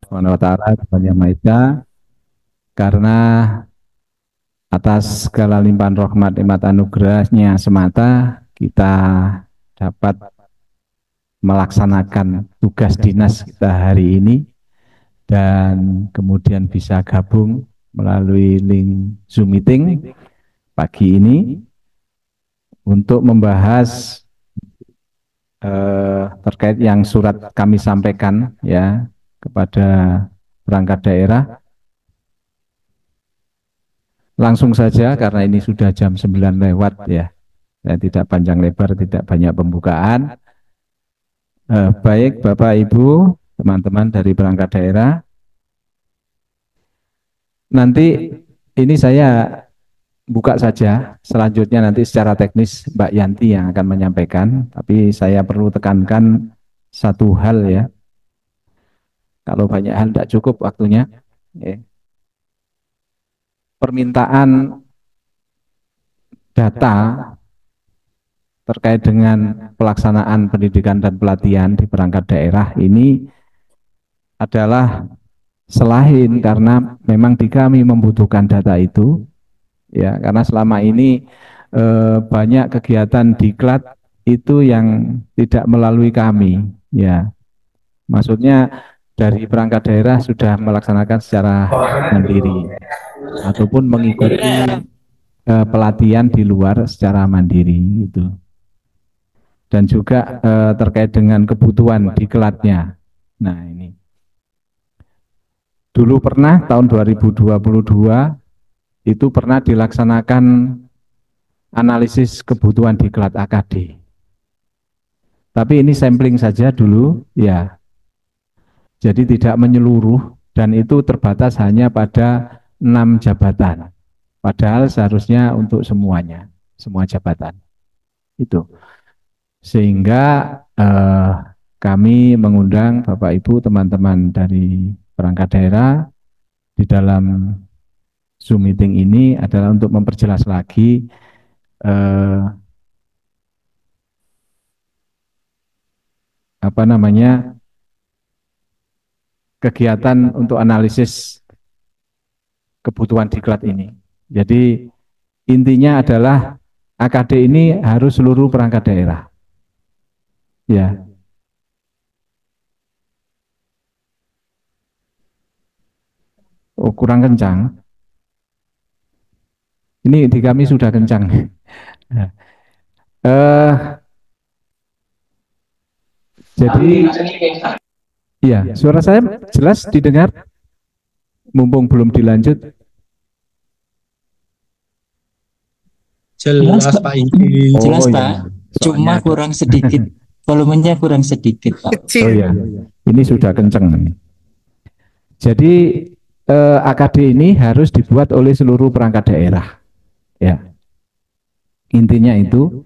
Subhanahu wa taala, Tuhan Yang Maha Esa, karena atas segala limpahan rahmat nikmat anugerahnya semata kita dapat melaksanakan tugas dinas kita hari ini dan kemudian bisa gabung melalui link Zoom meeting pagi ini untuk membahas terkait yang surat kami sampaikan ya kepada perangkat daerah. Langsung saja karena ini sudah jam 9 lewat ya. Saya tidak panjang lebar, tidak banyak pembukaan. Baik Bapak Ibu, teman-teman dari perangkat daerah. Nanti ini saya buka saja, selanjutnya nanti secara teknis Mbak Yanti yang akan menyampaikan, tapi saya perlu tekankan satu hal ya. Kalau banyak hal tidak cukup waktunya. Ya. Permintaan data terkait dengan pelaksanaan pendidikan dan pelatihan di perangkat daerah ini adalah selain karena memang di kami membutuhkan data itu, ya karena selama ini banyak kegiatan diklat itu yang tidak melalui kami, ya maksudnya dari perangkat daerah sudah melaksanakan secara mandiri ataupun mengikuti pelatihan di luar secara mandiri itu. Dan juga terkait dengan kebutuhan diklatnya. Nah ini. Dulu pernah tahun 2022 itu pernah dilaksanakan analisis kebutuhan diklat AKD. Tapi ini sampling saja dulu ya. Jadi tidak menyeluruh dan itu terbatas hanya pada 6 jabatan. Padahal seharusnya untuk semuanya, semua jabatan. Itu. Sehingga kami mengundang Bapak Ibu teman-teman dari perangkat daerah di dalam Zoom meeting ini adalah untuk memperjelas lagi kegiatan untuk analisis kebutuhan diklat ini. Jadi intinya adalah AKD ini harus seluruh perangkat daerah. Ya. Oh, kurang kencang. Ini di kami sudah kencang. Jadi, iya, suara saya jelas didengar? Mumpung belum dilanjut. Jelas Pak Inggi. Jelas iya. Pak. Cuma kurang sedikit. Volumenya kurang sedikit Pak. Oh iya, ini sudah kenceng. Jadi AKD ini harus dibuat oleh seluruh perangkat daerah. Ya, intinya itu.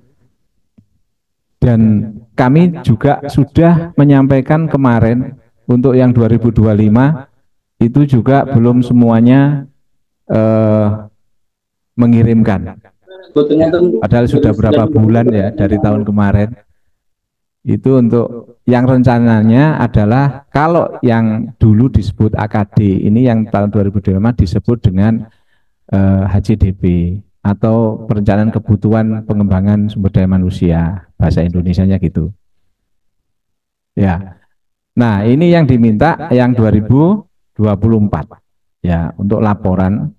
Dan kami juga sudah menyampaikan kemarin untuk yang 2025 itu juga belum semuanya mengirimkan. Ya, padahal sudah berapa bulan ya dari tahun kemarin. Itu untuk yang rencananya adalah kalau yang dulu disebut AKD ini yang tahun 2025 disebut dengan HCDP atau perencanaan kebutuhan pengembangan sumber daya manusia, bahasa Indonesianya gitu. Ya. Nah, ini yang diminta yang 2024. Ya, untuk laporan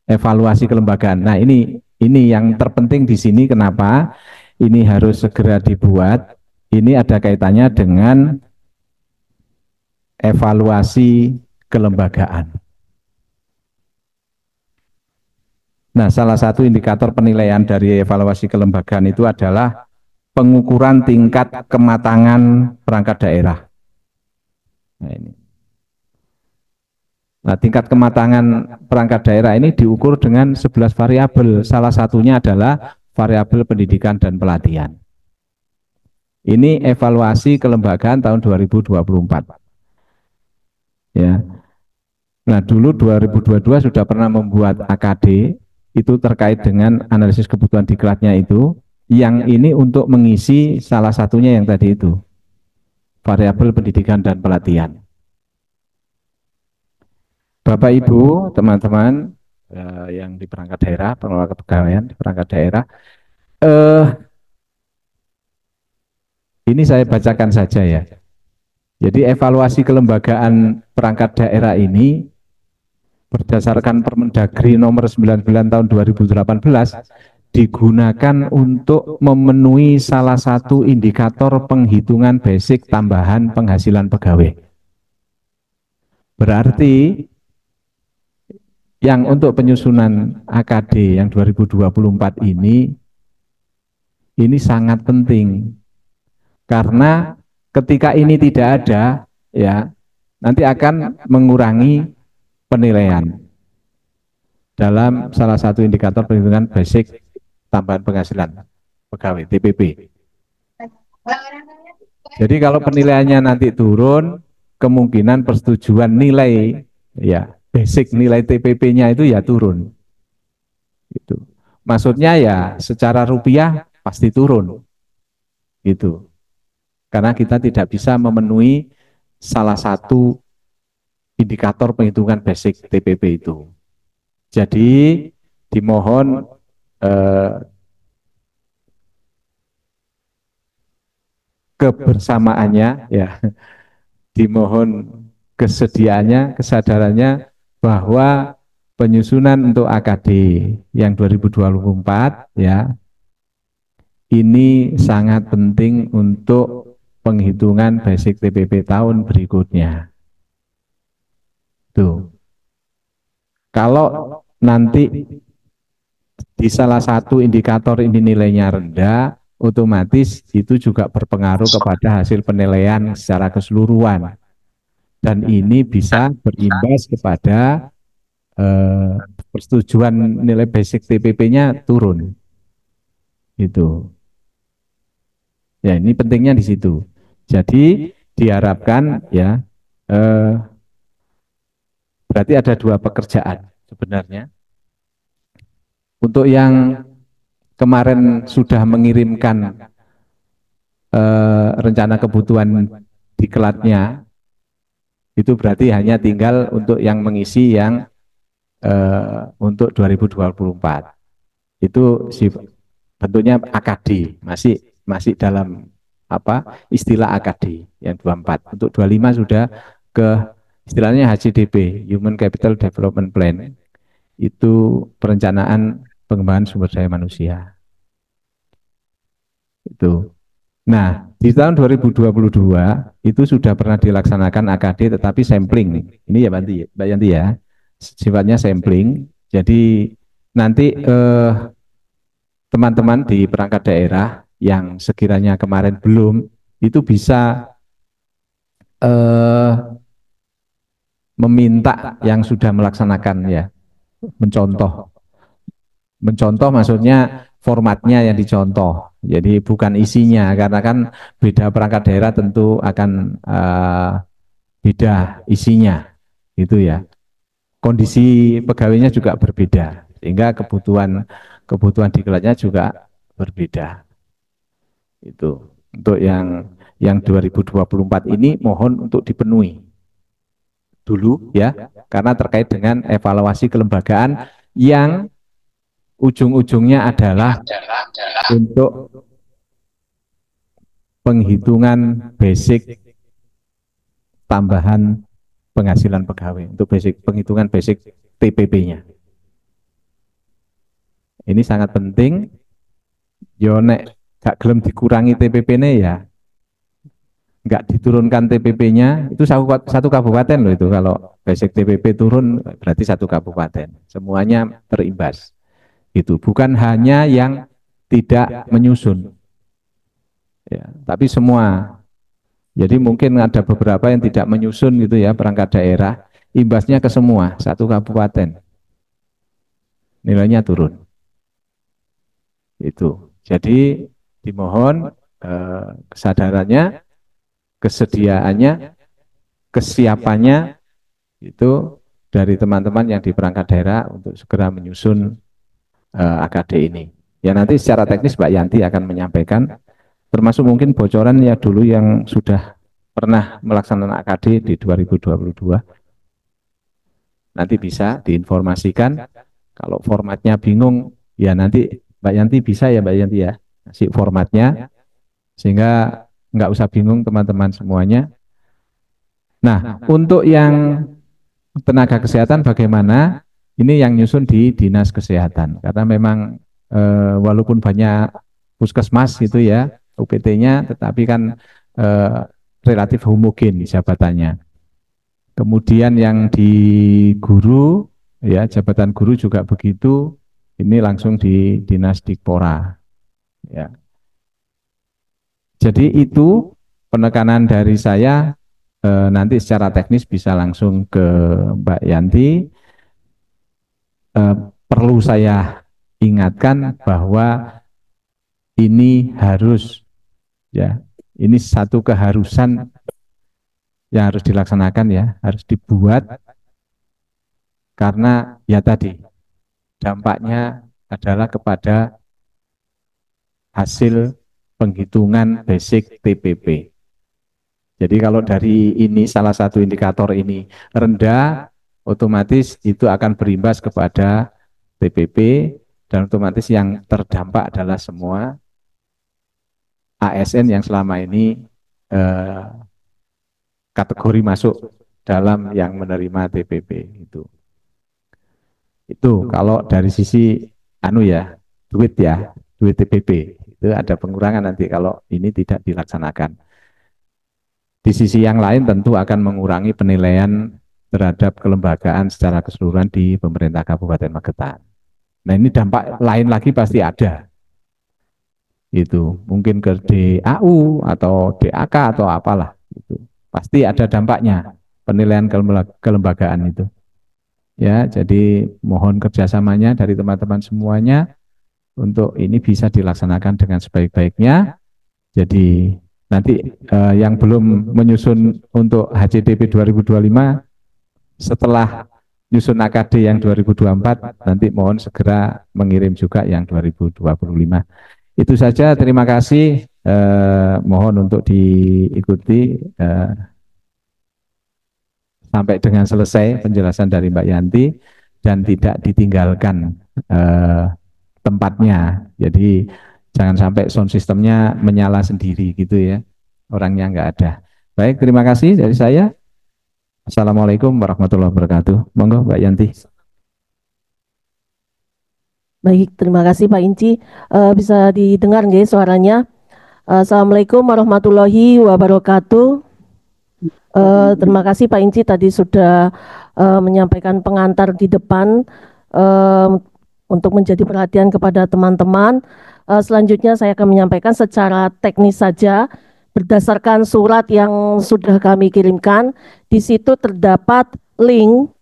evaluasi kelembagaan. Nah, ini yang terpenting di sini kenapa ini harus segera dibuat. Ini ada kaitannya dengan evaluasi kelembagaan. Nah, salah satu indikator penilaian dari evaluasi kelembagaan itu adalah pengukuran tingkat kematangan perangkat daerah. Nah, ini. Nah, tingkat kematangan perangkat daerah ini diukur dengan 11 variabel. Salah satunya adalah variabel pendidikan dan pelatihan. Ini evaluasi kelembagaan tahun 2024. Ya. Nah, dulu 2022 sudah pernah membuat AKD itu terkait dengan analisis kebutuhan diklatnya itu, yang ini untuk mengisi salah satunya yang tadi itu, variabel pendidikan dan pelatihan. Bapak Ibu, teman-teman yang di perangkat daerah, pengelola kepegawaian di perangkat daerah, eh, ini saya bacakan saja ya. Jadi evaluasi kelembagaan perangkat daerah ini berdasarkan Permendagri nomor 99 tahun 2018 digunakan untuk memenuhi salah satu indikator penghitungan basic tambahan penghasilan pegawai. Berarti yang untuk penyusunan AKD yang 2024 ini sangat penting karena ketika ini tidak ada ya nanti akan mengurangi penilaian dalam salah satu indikator perhitungan basic tambahan penghasilan pegawai TPP. Jadi kalau penilaiannya nanti turun, kemungkinan persetujuan nilai ya basic nilai TPP-nya itu ya turun. Gitu. Maksudnya ya secara rupiah pasti turun. Gitu. Karena kita tidak bisa memenuhi salah satu indikator penghitungan basic TPP itu. Jadi dimohon kebersamaannya ya, dimohon kesediaannya, kesadarannya bahwa penyusunan untuk AKD yang 2024 ya ini sangat penting untuk penghitungan basic TPP tahun berikutnya. Tuh. Kalau nanti di salah satu indikator ini nilainya rendah, otomatis itu juga berpengaruh kepada hasil penilaian secara keseluruhan. Dan ini bisa berimbas kepada persetujuan nilai basic TPP-nya turun. Itu. Ya, ini pentingnya di situ. Jadi diharapkan ya berarti ada dua pekerjaan sebenarnya. Untuk yang kemarin sudah mengirimkan rencana kebutuhan diklatnya, itu berarti hanya tinggal untuk yang mengisi yang untuk 2024. Itu bentuknya AKD, masih dalam apa istilah AKD yang 24. Untuk 25 sudah ke istilahnya HCDP, Human Capital Development Plan. Itu perencanaan pengembangan sumber daya manusia. Itu. Nah, di tahun 2022 itu sudah pernah dilaksanakan AKD tetapi sampling. Ini ya Mbak Yanti ya. Sifatnya sampling. Jadi nanti teman-teman di perangkat daerah yang sekiranya kemarin belum itu bisa meminta yang sudah melaksanakan ya, mencontoh maksudnya formatnya yang dicontoh, jadi bukan isinya karena kan beda perangkat daerah tentu akan beda isinya gitu ya, kondisi pegawainya juga berbeda sehingga kebutuhan diklatnya juga berbeda. Itu untuk yang 2024 ini mohon untuk dipenuhi dulu ya, karena terkait dengan evaluasi kelembagaan yang ujung-ujungnya adalah untuk penghitungan basic tambahan penghasilan pegawai, untuk penghitungan basic TPP-nya. Ini sangat penting. Yo nek gak gelem dikurangi TPP-nya ya nggak diturunkan TPP-nya, itu satu kabupaten loh itu, kalau basic TPP turun berarti satu kabupaten, semuanya terimbas. Itu bukan hanya yang tidak menyusun, ya, tapi semua. Jadi mungkin ada beberapa yang tidak menyusun gitu ya perangkat daerah, imbasnya ke semua satu kabupaten, nilainya turun. Itu. Jadi dimohon kesadarannya, kesediaannya, kesiapannya itu dari teman-teman yang di perangkat daerah untuk segera menyusun AKD ini. Ya nanti secara teknis Mbak Yanti akan menyampaikan, termasuk mungkin bocoran ya dulu yang sudah pernah melaksanakan AKD di 2022. nanti bisa diinformasikan. Kalau formatnya bingung, ya nanti Mbak Yanti bisa ya Mbak Yanti ya, kasih formatnya, sehingga nggak usah bingung teman-teman semuanya. Nah, untuk yang tenaga kesehatan bagaimana? Ini yang nyusun di Dinas Kesehatan, karena memang walaupun banyak puskesmas gitu ya, UPT-nya, tetapi kan eh, relatif homogen jabatannya. Kemudian yang di guru, ya jabatan guru juga begitu, ini langsung di Dinas Dikpora. Ya. Jadi itu penekanan dari saya, nanti secara teknis bisa langsung ke Mbak Yanti. Perlu saya ingatkan bahwa ini harus, ya, ini satu keharusan yang harus dilaksanakan ya, harus dibuat, karena ya tadi dampaknya adalah kepada hasil penghitungan basic TPP. Jadi kalau dari ini salah satu indikator ini rendah, otomatis itu akan berimbas kepada TPP, dan otomatis yang terdampak adalah semua ASN yang selama ini eh, kategori masuk dalam yang menerima TPP itu. Itu kalau dari sisi anu ya, duit ya, duit TPP itu ada pengurangan nanti kalau ini tidak dilaksanakan. Di sisi yang lain tentu akan mengurangi penilaian terhadap kelembagaan secara keseluruhan di pemerintah Kabupaten Magetan. Nah, ini dampak lain lagi pasti ada. Itu mungkin ke DAU atau DAK atau apalah itu. Pasti ada dampaknya penilaian kelembagaan itu. Ya, jadi mohon kerjasamanya dari teman-teman semuanya untuk ini bisa dilaksanakan dengan sebaik-baiknya. Jadi nanti yang belum menyusun untuk HCDP 2025, setelah nyusun AKD yang 2024, nanti mohon segera mengirim juga yang 2025. Itu saja, terima kasih. Mohon untuk diikuti sampai dengan selesai penjelasan dari Mbak Yanti, dan tidak ditinggalkan tempatnya. Jadi jangan sampai sound sistemnya menyala sendiri gitu ya, orangnya nggak ada. Baik, terima kasih dari saya. Assalamualaikum warahmatullahi wabarakatuh. Monggo Mbak Yanti. Baik, terima kasih Pak Inci. Bisa didengar nggih suaranya? Assalamualaikum warahmatullahi wabarakatuh. Terima kasih Pak Inci tadi sudah menyampaikan pengantar di depan untuk menjadi perhatian kepada teman-teman. Selanjutnya saya akan menyampaikan secara teknis saja berdasarkan surat yang sudah kami kirimkan. Di situ terdapat link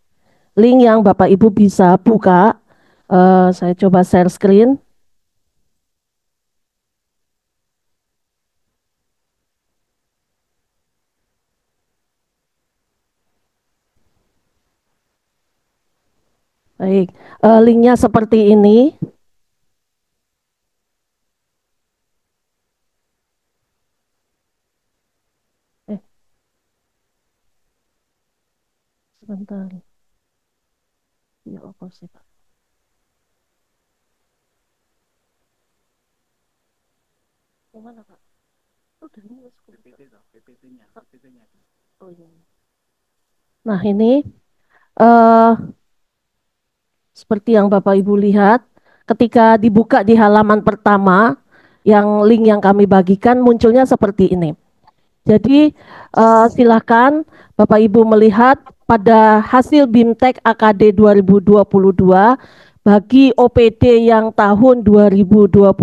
yang Bapak Ibu bisa buka. Saya coba share screen. Baik, linknya seperti ini. Sebentar. Ya, apa sih Pak? Mana Pak? Oh, PPT-nya. Oh iya. Nah ini seperti yang Bapak Ibu lihat, ketika dibuka di halaman pertama, yang link yang kami bagikan munculnya seperti ini. Jadi silakan Bapak Ibu melihat pada hasil BIMTEK AKD 2022 bagi OPD yang tahun 2022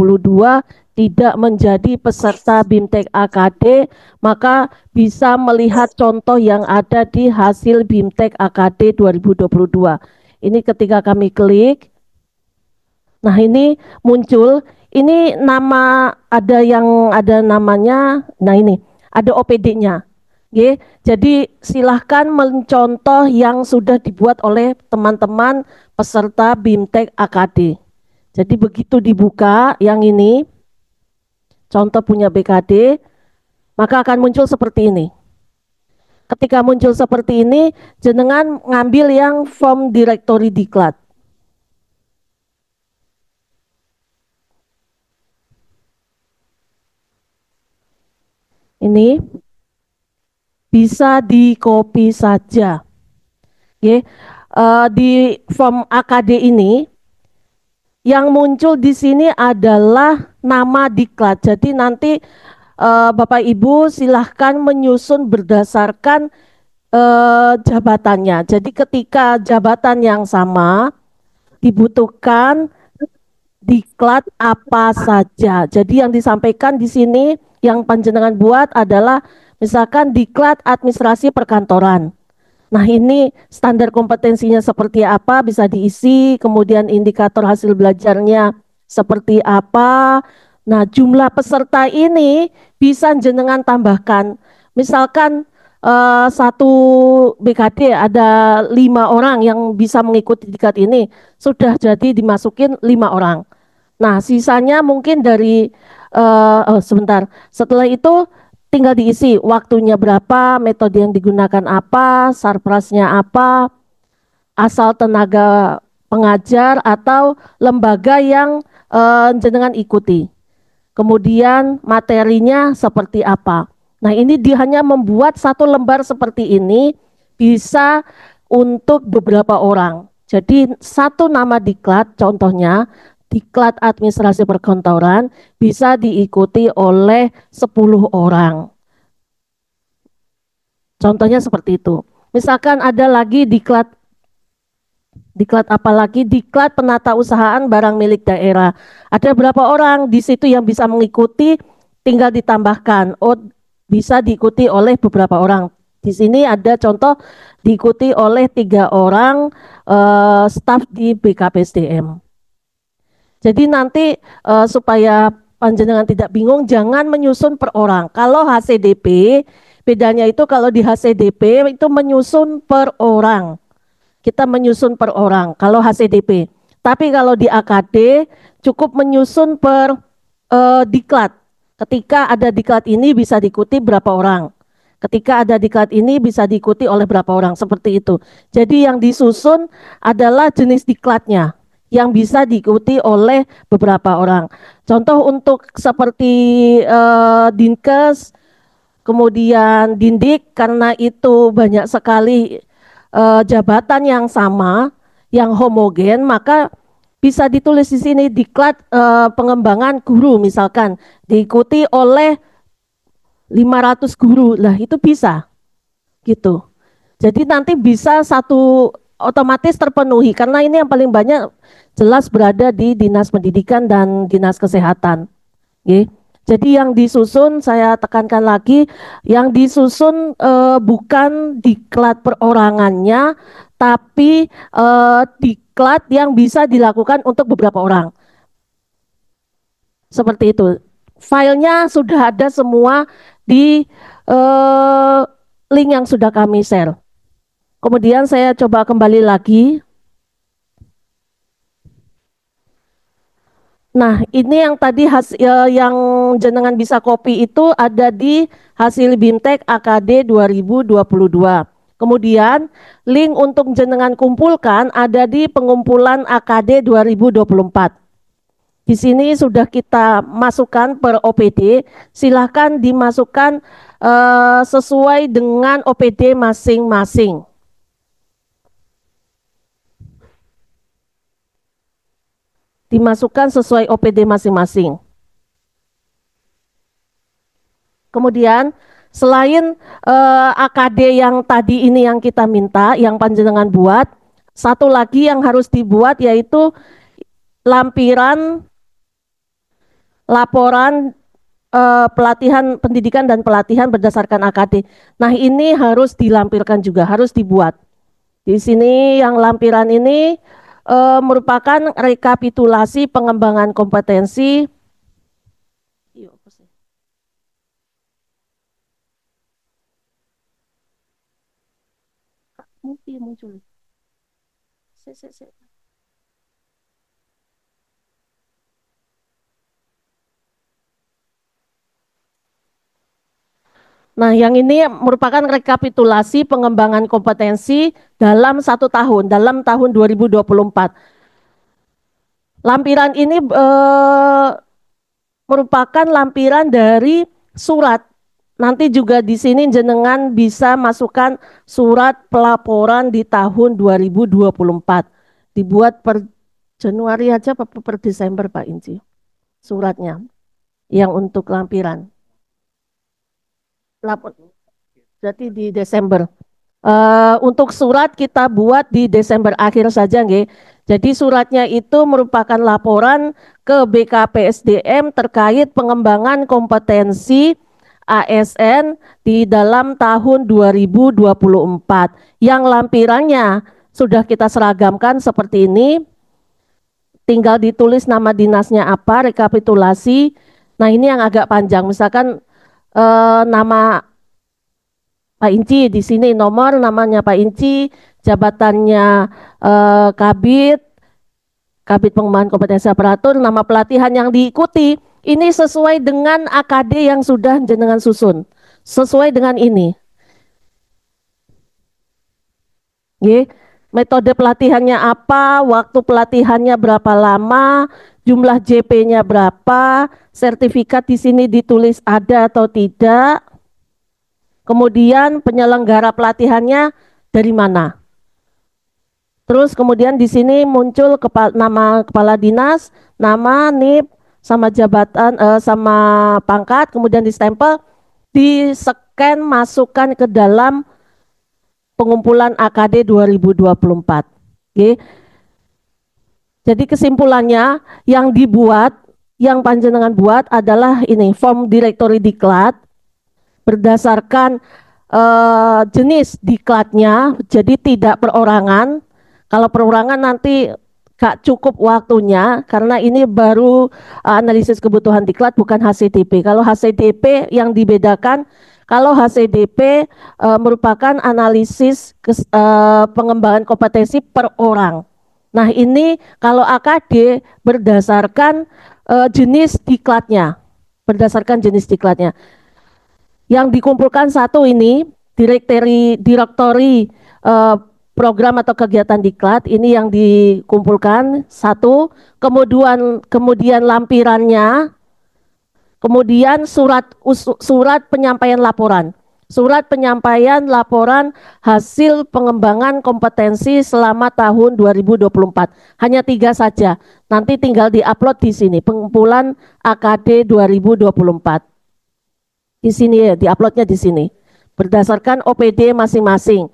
tidak menjadi peserta BIMTEK AKD, maka bisa melihat contoh yang ada di hasil BIMTEK AKD 2022. Ini ketika kami klik, nah ini muncul, ini nama ada yang ada namanya, nah ini ada OPD-nya. Jadi silahkan mencontoh yang sudah dibuat oleh teman-teman peserta BIMTEK AKD. Jadi begitu dibuka yang ini, contoh punya BKD, maka akan muncul seperti ini. Ketika muncul seperti ini, jenengan ngambil yang form directory diklat. Ini bisa di copy saja. Di form AKD ini yang muncul di sini adalah nama diklat. Jadi nanti Bapak Ibu silahkan menyusun berdasarkan jabatannya. Jadi ketika jabatan yang sama dibutuhkan diklat apa saja. Jadi yang disampaikan di sini yang panjenengan buat adalah misalkan diklat administrasi perkantoran. Nah, ini standar kompetensinya seperti apa bisa diisi, kemudian indikator hasil belajarnya seperti apa. Nah, jumlah peserta ini bisa jenengan tambahkan. Misalkan satu BKD ada 5 orang yang bisa mengikuti diklat ini, sudah jadi dimasukin 5 orang. Nah, sisanya mungkin dari sebentar. Setelah itu tinggal diisi waktunya berapa, metode yang digunakan apa, sarprasnya apa, asal tenaga pengajar atau lembaga yang jenengan ikuti. Kemudian materinya seperti apa. Nah, ini dia hanya membuat satu lembar seperti ini bisa untuk beberapa orang. Jadi satu nama diklat, contohnya diklat administrasi perkantoran bisa diikuti oleh 10 orang. Contohnya seperti itu. Misalkan ada lagi diklat apa lagi? Diklat penata usahaan barang milik daerah. Ada berapa orang di situ yang bisa mengikuti, tinggal ditambahkan. Oh, bisa diikuti oleh beberapa orang. Di sini ada contoh diikuti oleh 3 orang staf di BKPSDM. Jadi nanti supaya panjenengan tidak bingung, jangan menyusun per orang. Kalau HCDP, bedanya itu kalau di HCDP itu menyusun per orang. Kita menyusun per orang kalau HCDP. Tapi kalau di AKD cukup menyusun per diklat. Ketika ada diklat ini bisa diikuti berapa orang. Ketika ada diklat ini bisa diikuti oleh berapa orang, seperti itu. Jadi yang disusun adalah jenis diklatnya yang bisa diikuti oleh beberapa orang. Contoh untuk seperti Dinkes, kemudian Dindik, karena itu banyak sekali jabatan yang sama, yang homogen, maka bisa ditulis di sini diklat pengembangan guru misalkan diikuti oleh 500 guru. Lah itu bisa gitu. Jadi nanti bisa satu otomatis terpenuhi karena ini yang paling banyak jelas berada di Dinas Pendidikan dan Dinas Kesehatan. Oke. Jadi yang disusun, saya tekankan lagi, yang disusun bukan diklat perorangannya, tapi diklat yang bisa dilakukan untuk beberapa orang. Seperti itu. Filenya sudah ada semua di link yang sudah kami share. Kemudian saya coba kembali lagi. Nah, ini yang tadi yang jenengan bisa copy itu ada di hasil BIMTEK AKD 2022. Kemudian link untuk jenengan kumpulkan ada di pengumpulan AKD 2024. Di sini sudah kita masukkan per OPD, silahkan dimasukkan sesuai dengan OPD masing-masing. Dimasukkan sesuai OPD masing-masing. Kemudian selain AKD yang tadi ini yang kita minta, yang panjenengan buat, satu lagi yang harus dibuat yaitu lampiran laporan pelatihan pendidikan dan pelatihan berdasarkan AKD. Nah, ini harus dilampirkan juga, harus dibuat. Di sini yang lampiran ini merupakan rekapitulasi pengembangan kompetensi. Mungkin muncul. Nah, yang ini merupakan rekapitulasi pengembangan kompetensi dalam 1 tahun, dalam tahun 2024. Lampiran ini merupakan lampiran dari surat. Nanti juga di sini jenengan bisa masukkan surat pelaporan di tahun 2024. Dibuat per Januari aja per Desember Pak Inci. Suratnya yang untuk lampiran. Berarti di Desember. Untuk surat kita buat di Desember akhir saja, nggih. Jadi suratnya itu merupakan laporan ke BKPSDM terkait pengembangan kompetensi ASN di dalam tahun 2024. Yang lampirannya sudah kita seragamkan seperti ini. Tinggal ditulis nama dinasnya apa, rekapitulasi. Nah, ini yang agak panjang. Misalkan nama Pak Inci di sini, nomor namanya Pak Inci, jabatannya Kabid Pengembangan Kompetensi Aparatur, nama pelatihan yang diikuti. Ini sesuai dengan AKD yang sudah jenengan susun. Sesuai dengan ini. Metode pelatihannya apa, waktu pelatihannya berapa lama, jumlah JP-nya berapa, sertifikat di sini ditulis ada atau tidak. Kemudian penyelenggara pelatihannya dari mana? Terus kemudian di sini muncul nama kepala dinas, nama NIP, sama jabatan, sama pangkat, kemudian distempel, di-scan masukkan ke dalam pengumpulan AKD 2024. Oke. Jadi kesimpulannya yang dibuat, yang panjenengan buat adalah ini form direktori diklat berdasarkan jenis diklatnya, jadi tidak perorangan. Kalau perorangan nanti gak cukup waktunya karena ini baru analisis kebutuhan diklat bukan HCDP. Kalau HCDP yang dibedakan, kalau HCDP merupakan analisis pengembangan kompetensi per orang. Nah, ini kalau AKD berdasarkan jenis diklatnya, berdasarkan jenis diklatnya. Yang dikumpulkan satu ini direktori program atau kegiatan diklat, ini yang dikumpulkan satu, kemudian lampirannya, kemudian surat penyampaian laporan. Surat penyampaian laporan hasil pengembangan kompetensi selama tahun 2024. Hanya 3 saja. Nanti tinggal diupload di sini, pengumpulan AKD 2024. Di sini ya, diuploadnya di sini. Berdasarkan OPD masing-masing.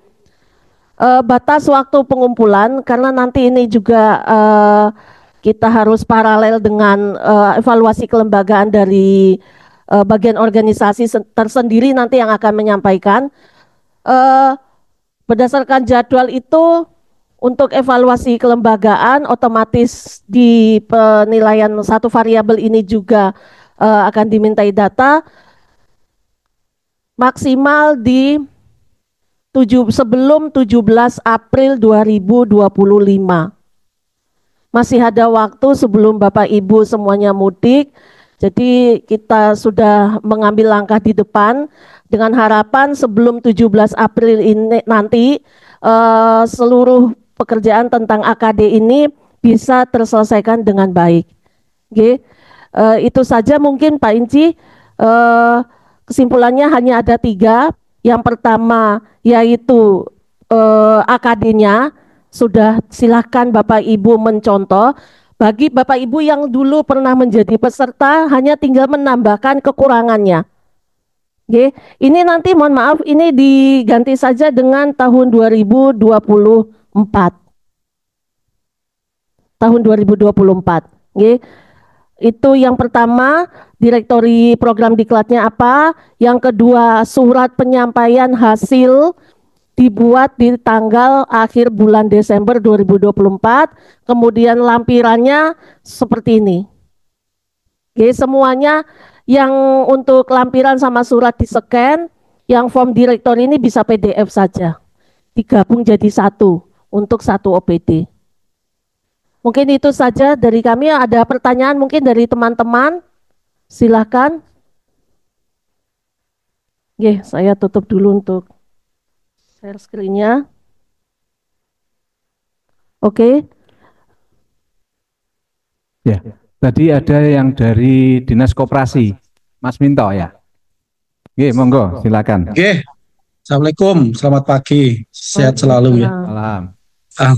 Batas waktu pengumpulan, karena nanti ini juga kita harus paralel dengan evaluasi kelembagaan dari bagian organisasi tersendiri nanti yang akan menyampaikan. Berdasarkan jadwal itu, untuk evaluasi kelembagaan otomatis di penilaian satu variabel ini juga akan dimintai data maksimal di sebelum 17 April 2025. Masih ada waktu sebelum Bapak Ibu semuanya mudik. Jadi kita sudah mengambil langkah di depan dengan harapan sebelum 17 April ini nanti seluruh pekerjaan tentang AKD ini bisa terselesaikan dengan baik. Oke. Itu saja mungkin Pak Inci. Kesimpulannya hanya ada 3. Yang pertama yaitu AKD-nya sudah, silahkan Bapak Ibu mencontoh. Bagi Bapak Ibu yang dulu pernah menjadi peserta hanya tinggal menambahkan kekurangannya. Oke, ini nanti mohon maaf ini diganti saja dengan tahun 2024. Tahun 2024. Oke. Itu yang pertama, direktori program diklatnya apa. Yang kedua, surat penyampaian hasil dibuat di tanggal akhir bulan Desember 2024. Kemudian lampirannya seperti ini. Oke, semuanya yang untuk lampiran sama surat di-scan, yang form direktori ini bisa PDF saja. Digabung jadi satu untuk satu OPD. Mungkin itu saja dari kami. Ada pertanyaan mungkin dari teman-teman? Silakan. Oke, saya tutup dulu untuk share screen-nya. Oke, Ya, tadi ada yang dari Dinas Koperasi, Mas Minto ya. Oke, monggo, silakan. Oke, Assalamualaikum, selamat pagi, sehat selalu ya. Waalaikumsalam. Salam. Ah,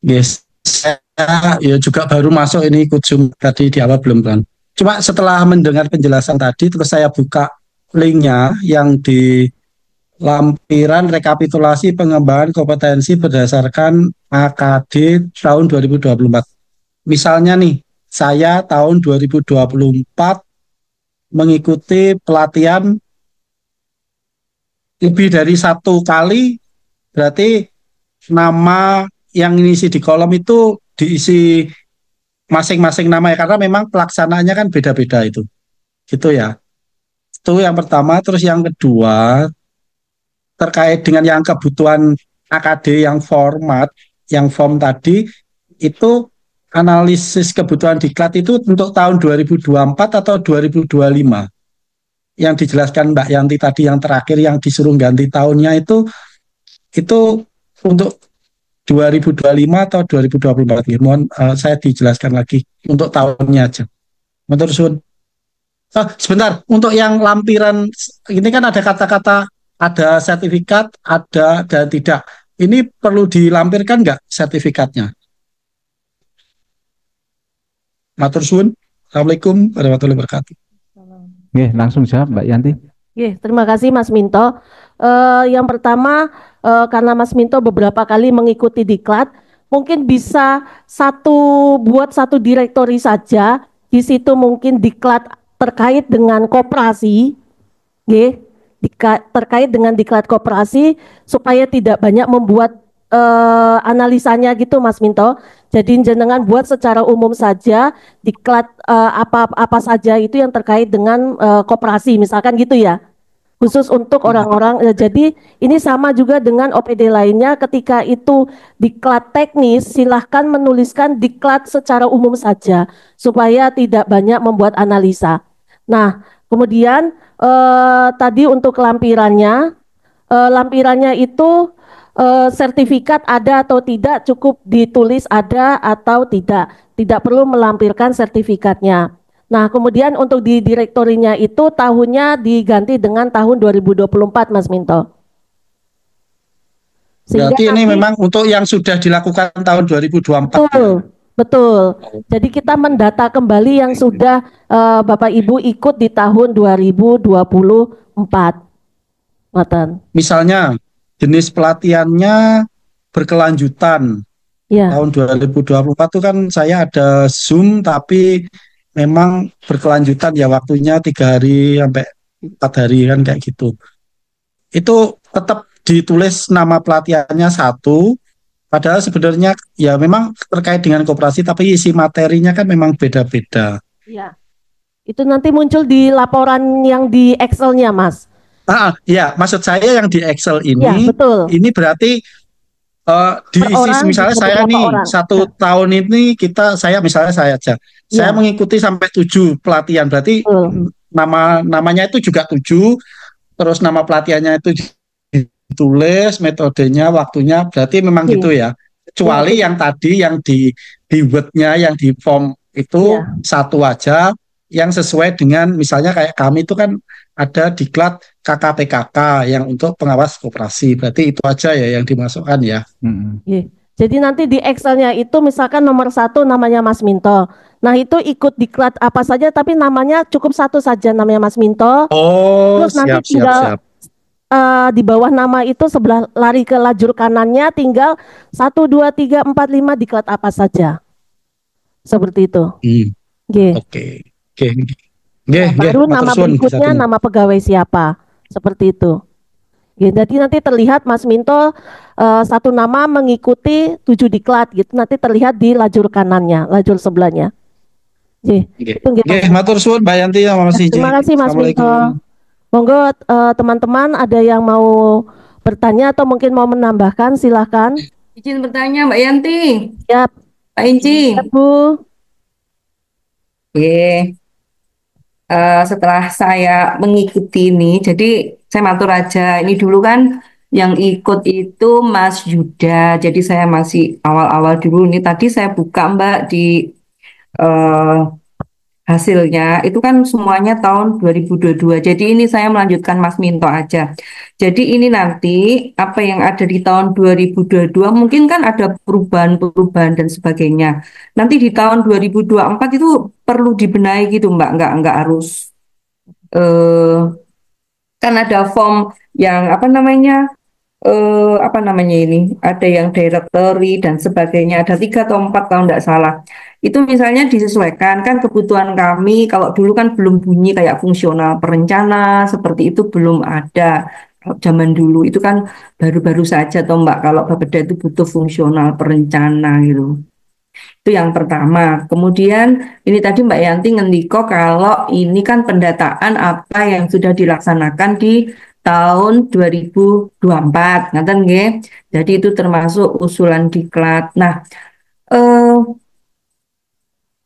yes, saya ya juga baru masuk ini ikut Zoom tadi di awal belum kan. Cuma setelah mendengar penjelasan tadi, terus saya buka linknya yang di lampiran rekapitulasi pengembangan kompetensi berdasarkan AKD tahun 2024. Misalnya nih, saya tahun 2024 mengikuti pelatihan lebih dari satu kali, berarti nama yang diisi di kolom itu diisi masing-masing nama ya, karena memang pelaksanaannya kan beda-beda itu. Gitu ya. Itu yang pertama, terus yang kedua terkait dengan yang kebutuhan AKD yang format, yang form tadi itu analisis kebutuhan diklat itu untuk tahun 2024 atau 2025. Yang dijelaskan Mbak Yanti tadi yang terakhir yang disuruh ganti tahunnya itu untuk 2025 atau 2024. Mohon saya dijelaskan lagi untuk tahunnya aja. Menurut Sun. Sebentar, untuk yang lampiran ini kan ada kata-kata, ada sertifikat, ada dan tidak. Ini perlu dilampirkan nggak sertifikatnya? Matur suwun. Assalamualaikum warahmatullahi wabarakatuh. Oke, langsung jawab Mbak Yanti. Oke, terima kasih Mas Minto. Yang pertama, karena Mas Minto beberapa kali mengikuti diklat, mungkin bisa buat satu direktori saja. Di situ mungkin diklat terkait dengan koperasi, terkait dengan diklat koperasi, supaya tidak banyak membuat analisanya gitu Mas Minto. Jadi jenengan buat secara umum saja diklat apa saja itu yang terkait dengan koperasi, misalkan gitu ya. Khusus untuk orang-orang, jadi ini sama juga dengan OPD lainnya, ketika itu diklat teknis silahkan menuliskan diklat secara umum saja supaya tidak banyak membuat analisa. Nah, kemudian tadi untuk lampirannya itu sertifikat ada atau tidak, cukup ditulis ada atau tidak perlu melampirkan sertifikatnya. Nah, kemudian untuk di direktorinya itu tahunnya diganti dengan tahun 2024, Mas Minto. Berarti ini memang untuk yang sudah dilakukan tahun 2024. Betul. Jadi kita mendata kembali yang sudah Bapak Ibu ikut di tahun 2024. Misalnya jenis pelatihannya berkelanjutan. Ya. Tahun 2024 itu kan saya ada Zoom tapi memang berkelanjutan ya, waktunya 3 hari sampai 4 hari kan kayak gitu. Itu tetap ditulis nama pelatihannya satu, padahal sebenarnya ya memang terkait dengan koperasi tapi isi materinya kan memang beda-beda. Iya. Itu nanti muncul di laporan yang di Excel-nya, Mas. Ya, maksud saya yang di Excel ini, ya, betul. Ini berarti diisi misalnya saya nih satu tahun ini saya aja, saya mengikuti sampai 7 pelatihan, berarti namanya itu juga 7, terus nama pelatihannya itu ditulis, metodenya, waktunya, berarti memang gitu ya. Kecuali yang tadi yang di Word-nya, yang di form itu satu aja, yang sesuai dengan misalnya kayak kami itu kan ada diklat KKPKK yang untuk pengawas koperasi, berarti itu aja ya yang dimasukkan ya. Jadi nanti di Excel-nya itu misalkan nomor 1 namanya Mas Minto. Nah itu ikut diklat apa saja tapi namanya cukup satu saja namanya Mas Minto. Terus nanti tinggal di bawah nama itu sebelah lari ke lajur kanannya tinggal 1, 2, 3, 4, 5 diklat apa saja. Seperti itu. Oke. Baru nama berikutnya nama pegawai siapa, seperti itu. Jadi nanti terlihat Mas Minto satu nama mengikuti 7 diklat gitu, nanti terlihat di lajur kanannya, lajur sebelahnya. Matur suwun Mbak Yanti. Terima kasih Mas Minto. Monggo teman-teman ada yang mau bertanya atau mungkin mau menambahkan, silahkan. Izin bertanya Mbak Yanti. Siap. Pak Inci. Siap, Bu. Oke. setelah saya mengikuti ini, jadi saya matur aja. Ini dulu kan yang ikut itu Mas Yuda. Jadi saya masih awal-awal dulu. Ini tadi saya buka Mbak di eh, hasilnya. Itu kan semuanya tahun 2022. Jadi ini saya melanjutkan Mas Minto aja. Jadi ini nanti apa yang ada di tahun 2022 mungkin kan ada perubahan-perubahan dan sebagainya. Nanti di tahun 2024 itu perlu dibenahi gitu Mbak. Nggak harus eh kan ada form yang apa namanya ini, ada yang directory dan sebagainya, ada 3 atau 4 kalau tidak salah. Itu misalnya disesuaikan kan kebutuhan kami. Kalau dulu kan belum bunyi kayak fungsional perencana seperti itu belum ada. Kalau zaman dulu itu kan baru-baru saja toh Mbak, kalau Bapeda itu butuh fungsional perencana gitu. Itu yang pertama. Kemudian ini tadi Mbak Yanti ngendiko kalau ini kan pendataan apa yang sudah dilaksanakan di tahun 2024. Ngaten nggih. Jadi itu termasuk usulan diklat. Nah, eh,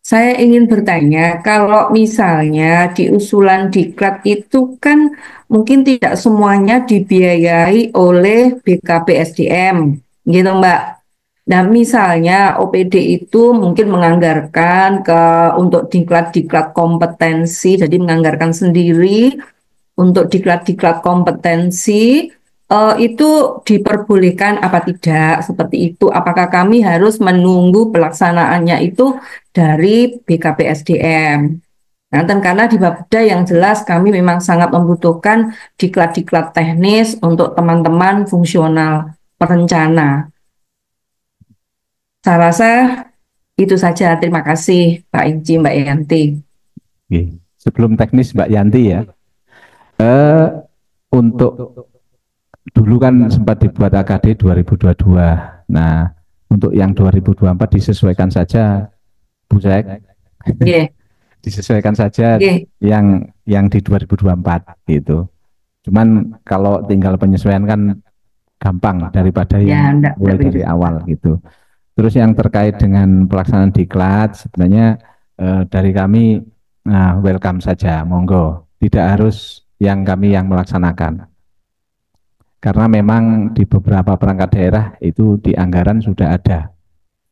saya ingin bertanya, kalau misalnya di usulan diklat itu kan mungkin tidak semuanya dibiayai oleh BKPSDM, gitu Mbak. Nah, misalnya OPD itu mungkin menganggarkan untuk diklat-diklat kompetensi, jadi menganggarkan sendiri untuk diklat-diklat kompetensi, itu diperbolehkan apa tidak seperti itu? Apakah kami harus menunggu pelaksanaannya itu dari BKPSDM? Nah, karena di Bapeda yang jelas kami memang sangat membutuhkan diklat-diklat teknis untuk teman-teman fungsional perencana. Saya rasa itu saja. Terima kasih Pak Inci, Mbak Yanti. Oke. Sebelum teknis Mbak Yanti ya, untuk dulu kan sempat dibuat AKD 2022. Nah, untuk yang 2024 disesuaikan saja, Bu Sek. Yeah. Disesuaikan saja Yeah. yang di 2024 gitu. Cuman kalau tinggal penyesuaian kan gampang daripada yang mulai dari awal gitu. Terus yang terkait dengan pelaksanaan diklat sebenarnya dari kami welcome saja, monggo. Tidak harus yang kami yang melaksanakan. Karena memang di beberapa perangkat daerah itu di anggaran sudah ada.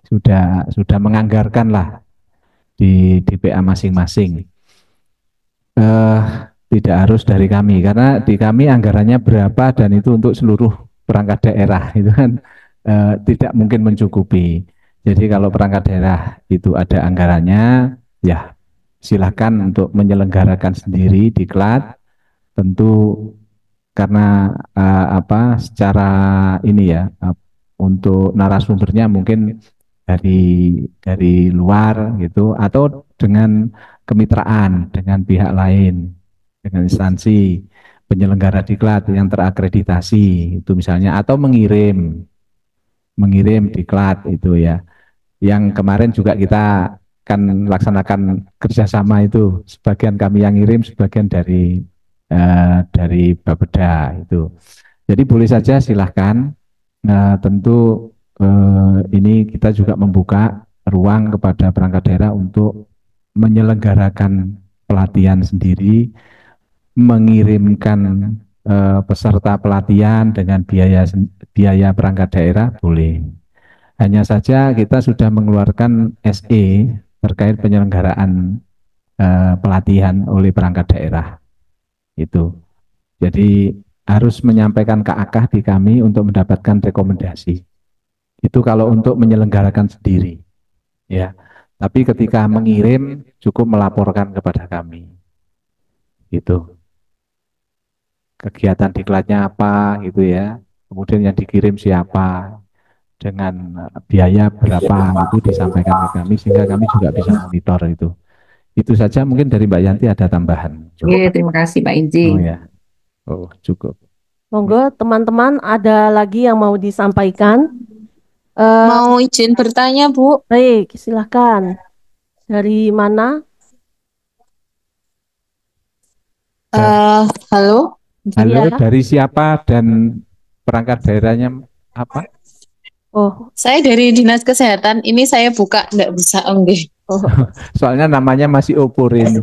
Sudah menganggarkan lah di DPA masing-masing. Tidak harus dari kami karena di kami anggarannya berapa dan itu untuk seluruh perangkat daerah itu kan tidak mungkin mencukupi. Jadi kalau perangkat daerah itu ada anggarannya, ya silakan untuk menyelenggarakan sendiri diklat. Tentu karena secara ini ya untuk narasumbernya mungkin dari luar gitu atau dengan kemitraan dengan pihak lain, dengan instansi penyelenggara diklat yang terakreditasi itu misalnya atau mengirim diklat itu ya. Yang kemarin juga kita kan laksanakan kerjasama itu, sebagian kami yang ngirim, sebagian dari Bapeda itu. Jadi boleh saja silahkan. Tentu ini kita juga membuka ruang kepada perangkat daerah untuk menyelenggarakan pelatihan sendiri, mengirimkan peserta pelatihan dengan biaya perangkat daerah boleh. Hanya saja kita sudah mengeluarkan SE terkait penyelenggaraan pelatihan oleh perangkat daerah itu. Jadi harus menyampaikan KAK di kami untuk mendapatkan rekomendasi. Itu kalau untuk menyelenggarakan sendiri, ya. Tapi ketika mengirim cukup melaporkan kepada kami. Itu kegiatan diklatnya apa gitu ya. Kemudian yang dikirim siapa, dengan biaya berapa itu disampaikan ke kami sehingga kami juga bisa monitor itu. Itu saja mungkin dari Mbak Yanti ada tambahan. Oke, terima kasih Pak Inci. Oh ya. Oh, cukup. Monggo teman-teman ada lagi yang mau disampaikan? Mau izin bertanya, Bu? Baik, silahkan. Dari mana? Halo? Halo, Ya. dari siapa dan perangkat daerahnya apa? Oh, Saya dari Dinas Kesehatan. Ini saya buka, enggak bisa, enggak. Oh, Soalnya namanya masih opor ini.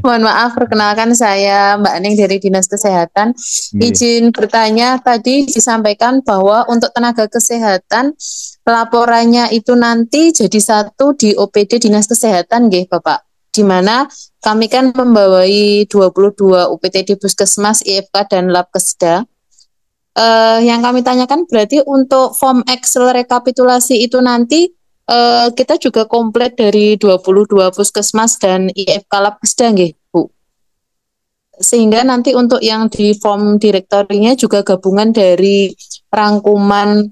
Mohon maaf, perkenalkan saya Mbak Ning dari Dinas Kesehatan. Nggih. Izin bertanya, tadi disampaikan bahwa untuk tenaga kesehatan laporannya itu nanti jadi satu di OPD Dinas Kesehatan, nggih Bapak. Di mana kami kan membawai 22 UPTD Puskesmas, IFK dan Labkesda. Yang kami tanyakan berarti untuk form Excel rekapitulasi itu nanti kita juga komplit dari 22 puskesmas dan IFK Labkesda nggih, Bu. Sehingga nanti untuk yang di form direktorinya juga gabungan dari rangkuman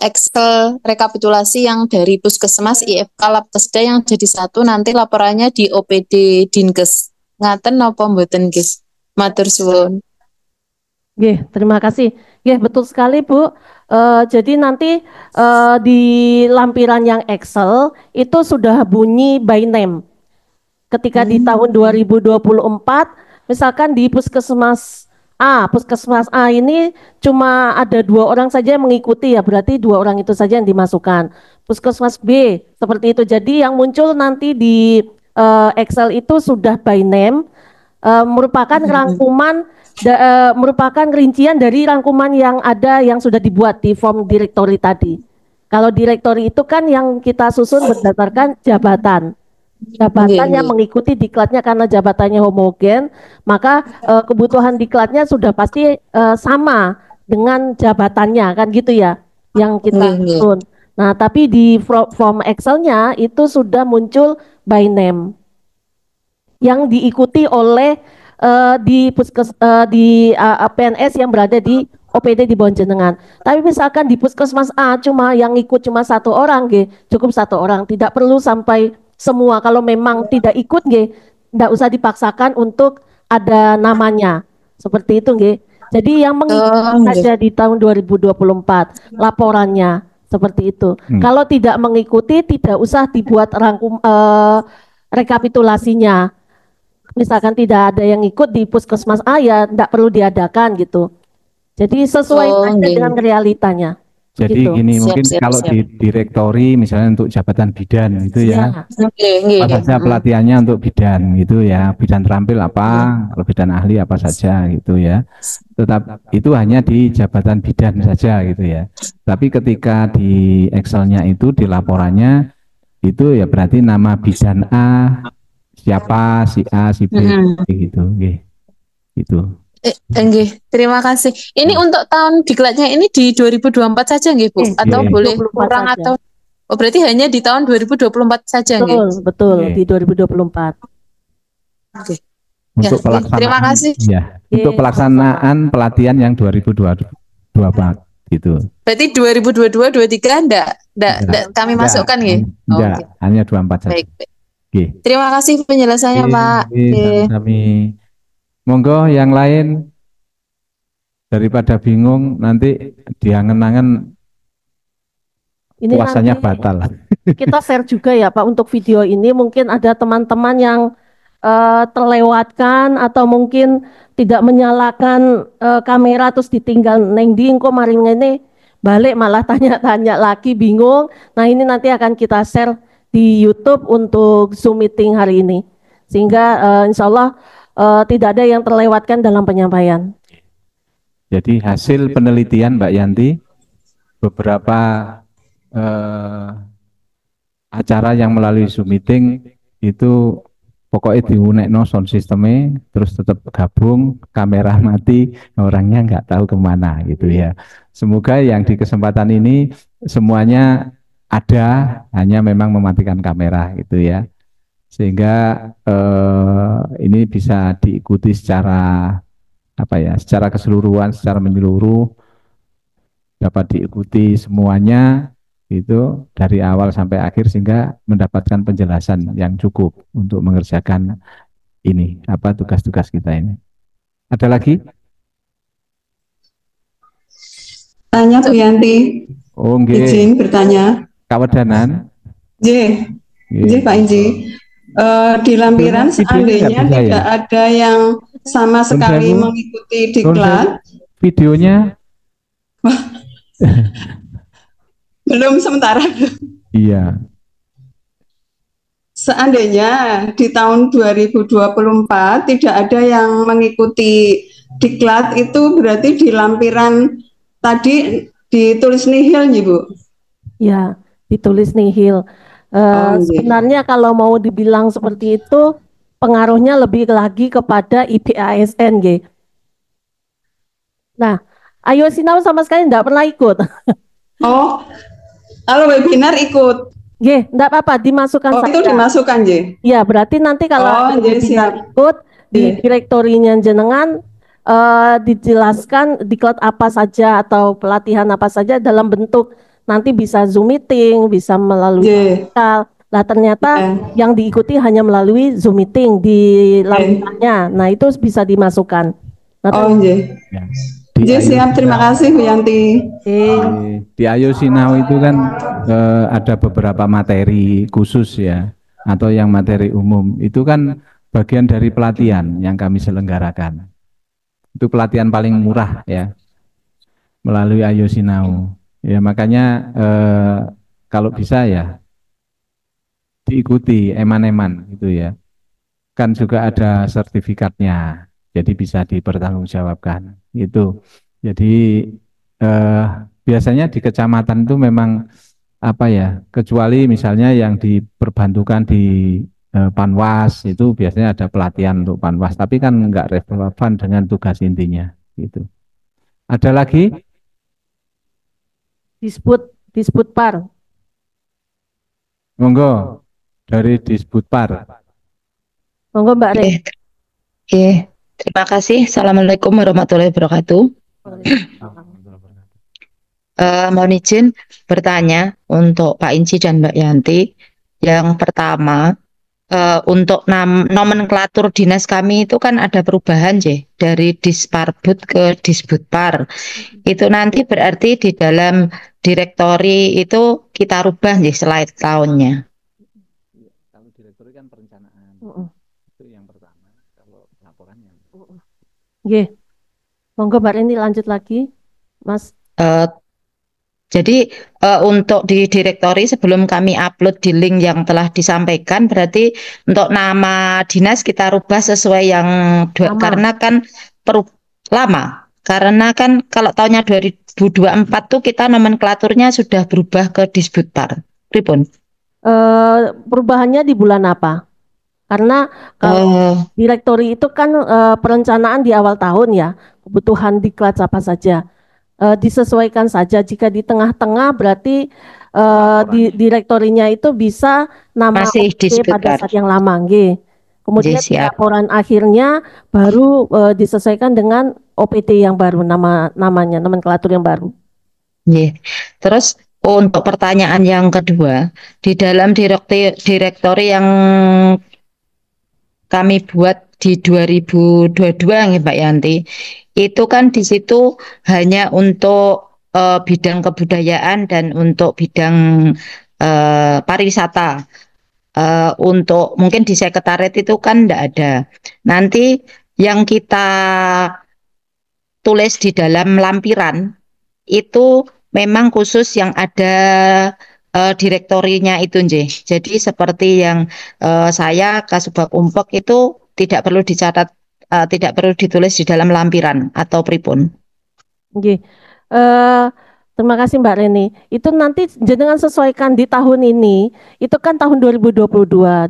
Excel rekapitulasi yang dari puskesmas, IFK Labkesda yang jadi satu, nanti laporannya di OPD Dinkes. Ngaten napa mboten, guys? Matur suwun. Nggih, terima kasih. Nggih, betul sekali, Bu. Jadi nanti di lampiran yang Excel itu sudah bunyi by name. Ketika di tahun 2024, misalkan di Puskesmas A ini cuma ada 2 orang saja yang mengikuti, ya berarti 2 orang itu saja yang dimasukkan. Puskesmas B seperti itu. Jadi yang muncul nanti di Excel itu sudah by name, merupakan rangkuman merupakan rincian dari rangkuman yang ada yang sudah dibuat di form direktori tadi. Kalau direktori itu kan yang kita susun berdasarkan jabatan yang mengikuti diklatnya, karena jabatannya homogen, maka kebutuhan diklatnya sudah pasti sama dengan jabatannya, kan gitu ya yang kita susun. Nah, tapi di form Excel-nya itu sudah muncul by name yang diikuti oleh di PNS yang berada di OPD di bawah jenengan. Tapi misalkan di Puskesmas A yang ikut cuma 1 orang, cukup 1 orang, tidak perlu sampai semua. Kalau memang tidak ikut, tidak usah dipaksakan untuk ada namanya. Seperti itu, Jadi yang mengikuti saja di tahun 2024 laporannya seperti itu. Kalau tidak mengikuti, tidak usah dibuat rekapitulasinya. Misalkan tidak ada yang ikut di Puskesmas A, ya tidak perlu diadakan gitu. Jadi sesuai saja dengan realitanya. Jadi gitu. gini, mungkin kalau di direktori misalnya untuk jabatan bidan gitu ya, apa saja pelatihannya untuk bidan gitu ya, bidan terampil apa, kalau bidan ahli apa saja gitu ya. Tetap itu hanya di jabatan bidan saja gitu ya. Tapi ketika di Excel-nya itu, di laporannya itu ya berarti nama bidan A siapa, si A, si B, gitu, gitu. Terima kasih. Ini untuk tahun diklatnya ini di 2024 saja nggih, Bu? Atau boleh kurang atau berarti hanya di tahun 2024 saja nggih? Betul, di 2024. Untuk pelaksanaan, terima kasih. Ya, untuk pelaksanaan pelatihan yang 2024 gitu. Berarti 2022 23 enggak kami masukkan nggih? Enggak, hanya 24 saja. Baik. Terima kasih penjelasannya, Pak. Kami monggo yang lain, daripada bingung nanti diangen-angen puasanya batal. Kita share juga ya Pak untuk video ini, mungkin ada teman-teman yang terlewatkan atau mungkin tidak menyalakan kamera terus ditinggal neng di kok maring ini balik malah tanya-tanya lagi bingung. Nah, ini nanti akan kita share di YouTube untuk Zoom meeting hari ini, sehingga insya Allah tidak ada yang terlewatkan dalam penyampaian. Jadi hasil penelitian Mbak Yanti, beberapa acara yang melalui Zoom meeting itu pokoknya diunekno sound sistemnya, terus tetap gabung, kamera mati, orangnya nggak tahu kemana gitu ya. Semoga yang di kesempatan ini semuanya ada, hanya memang mematikan kamera gitu ya, sehingga ini bisa diikuti secara secara keseluruhan, secara menyeluruh, dapat diikuti semuanya itu dari awal sampai akhir, sehingga mendapatkan penjelasan yang cukup untuk mengerjakan ini tugas-tugas kita ini. Ada lagi? Tanya Bu Yanti. Oh, nggih. Izin bertanya. Kawedanan. Nggih, Pak Inji. Di lampiran seandainya tidak ada yang sama sekali mengikuti diklat. Videonya belum sementara. Iya. Seandainya di tahun 2024 tidak ada yang mengikuti diklat, itu berarti di lampiran tadi ditulis nihil nih Bu. Ya, ditulis nihil. Nggih. Sebenarnya kalau mau dibilang seperti itu, pengaruhnya lebih lagi kepada IPASN, nggih. Nah, Ayo Sinau sama sekali enggak pernah ikut. Oh, kalau webinar ikut. Nggih, enggak apa-apa, dimasukkan Oh, itu saja. dimasukkan, nggih. Ya, berarti nanti kalau Oh, ada nggih, webinar siap. ikut di Nggih. direktorinya jenengan dijelaskan diklat apa saja atau pelatihan apa saja dalam bentuk nanti bisa Zoom meeting, bisa melalui Nggih. digital. Lah ternyata Nggih. yang diikuti hanya melalui Zoom meeting di lampirannya. Nah, itu bisa dimasukkan. Nah, Oh, nggih. Ya. Di Nggih, Ayo siap. Terima Sinau. kasih Bu Yanti. Di Ayo Sinau itu kan ada beberapa materi khusus ya, atau yang materi umum. Itu kan bagian dari pelatihan yang kami selenggarakan. Itu pelatihan paling murah ya, melalui Ayo Sinau. Ya makanya kalau bisa ya diikuti eman-eman gitu ya. Kan juga ada sertifikatnya, jadi bisa dipertanggungjawabkan itu. Jadi biasanya di kecamatan itu memang apa ya, kecuali misalnya yang diperbantukan di Panwas itu biasanya ada pelatihan untuk Panwas, tapi kan nggak relevan dengan tugas intinya gitu. Ada lagi? disput par. Monggo dari Disputpar. Monggo Mbak Re. Terima kasih. Assalamualaikum warahmatullahi wabarakatuh. Mohon izin bertanya untuk Pak Inci dan Mbak Yanti. Yang pertama, untuk nomenklatur dinas kami itu kan ada perubahan dari Disparbud ke Disbudpar. Itu nanti berarti di dalam direktori itu kita rubah slide tahunnya. Kalau direktori kan perencanaan. Itu yang pertama. Kalau laporannya. Nggih. Monggo Mbak Reni lanjut lagi, Mas. Jadi untuk di direktori sebelum kami upload di link yang telah disampaikan, berarti untuk nama dinas kita rubah sesuai yang karena kan lama. Karena kan kalau tahunnya 2024 tuh kita nomenklaturnya sudah berubah ke Disbudpar. Pripun? Perubahannya di bulan apa? Karena kalau direktori itu kan perencanaan di awal tahun ya, kebutuhan diklat apa saja. Disesuaikan saja. Jika di tengah-tengah berarti di direktorinya itu bisa nama masih OPD pada saat yang lama, nggih. Kemudian di laporan akhirnya baru disesuaikan dengan OPD yang baru, namanya nomenklatur yang baru. Terus untuk pertanyaan yang kedua, di dalam direktori yang kami buat di 2022 nih Mbak Yanti, itu kan di situ hanya untuk bidang kebudayaan dan untuk bidang pariwisata. Untuk mungkin di sekretariat itu kan enggak ada. Nanti yang kita tulis di dalam lampiran itu memang khusus yang ada direktorinya itu Jadi seperti yang saya Kasubag Umpek itu tidak perlu dicatat, tidak perlu ditulis di dalam lampiran atau pripun. Nggih. Terima kasih Mbak Reni. Itu nanti jenengan sesuaikan di tahun ini. Itu kan tahun 2022.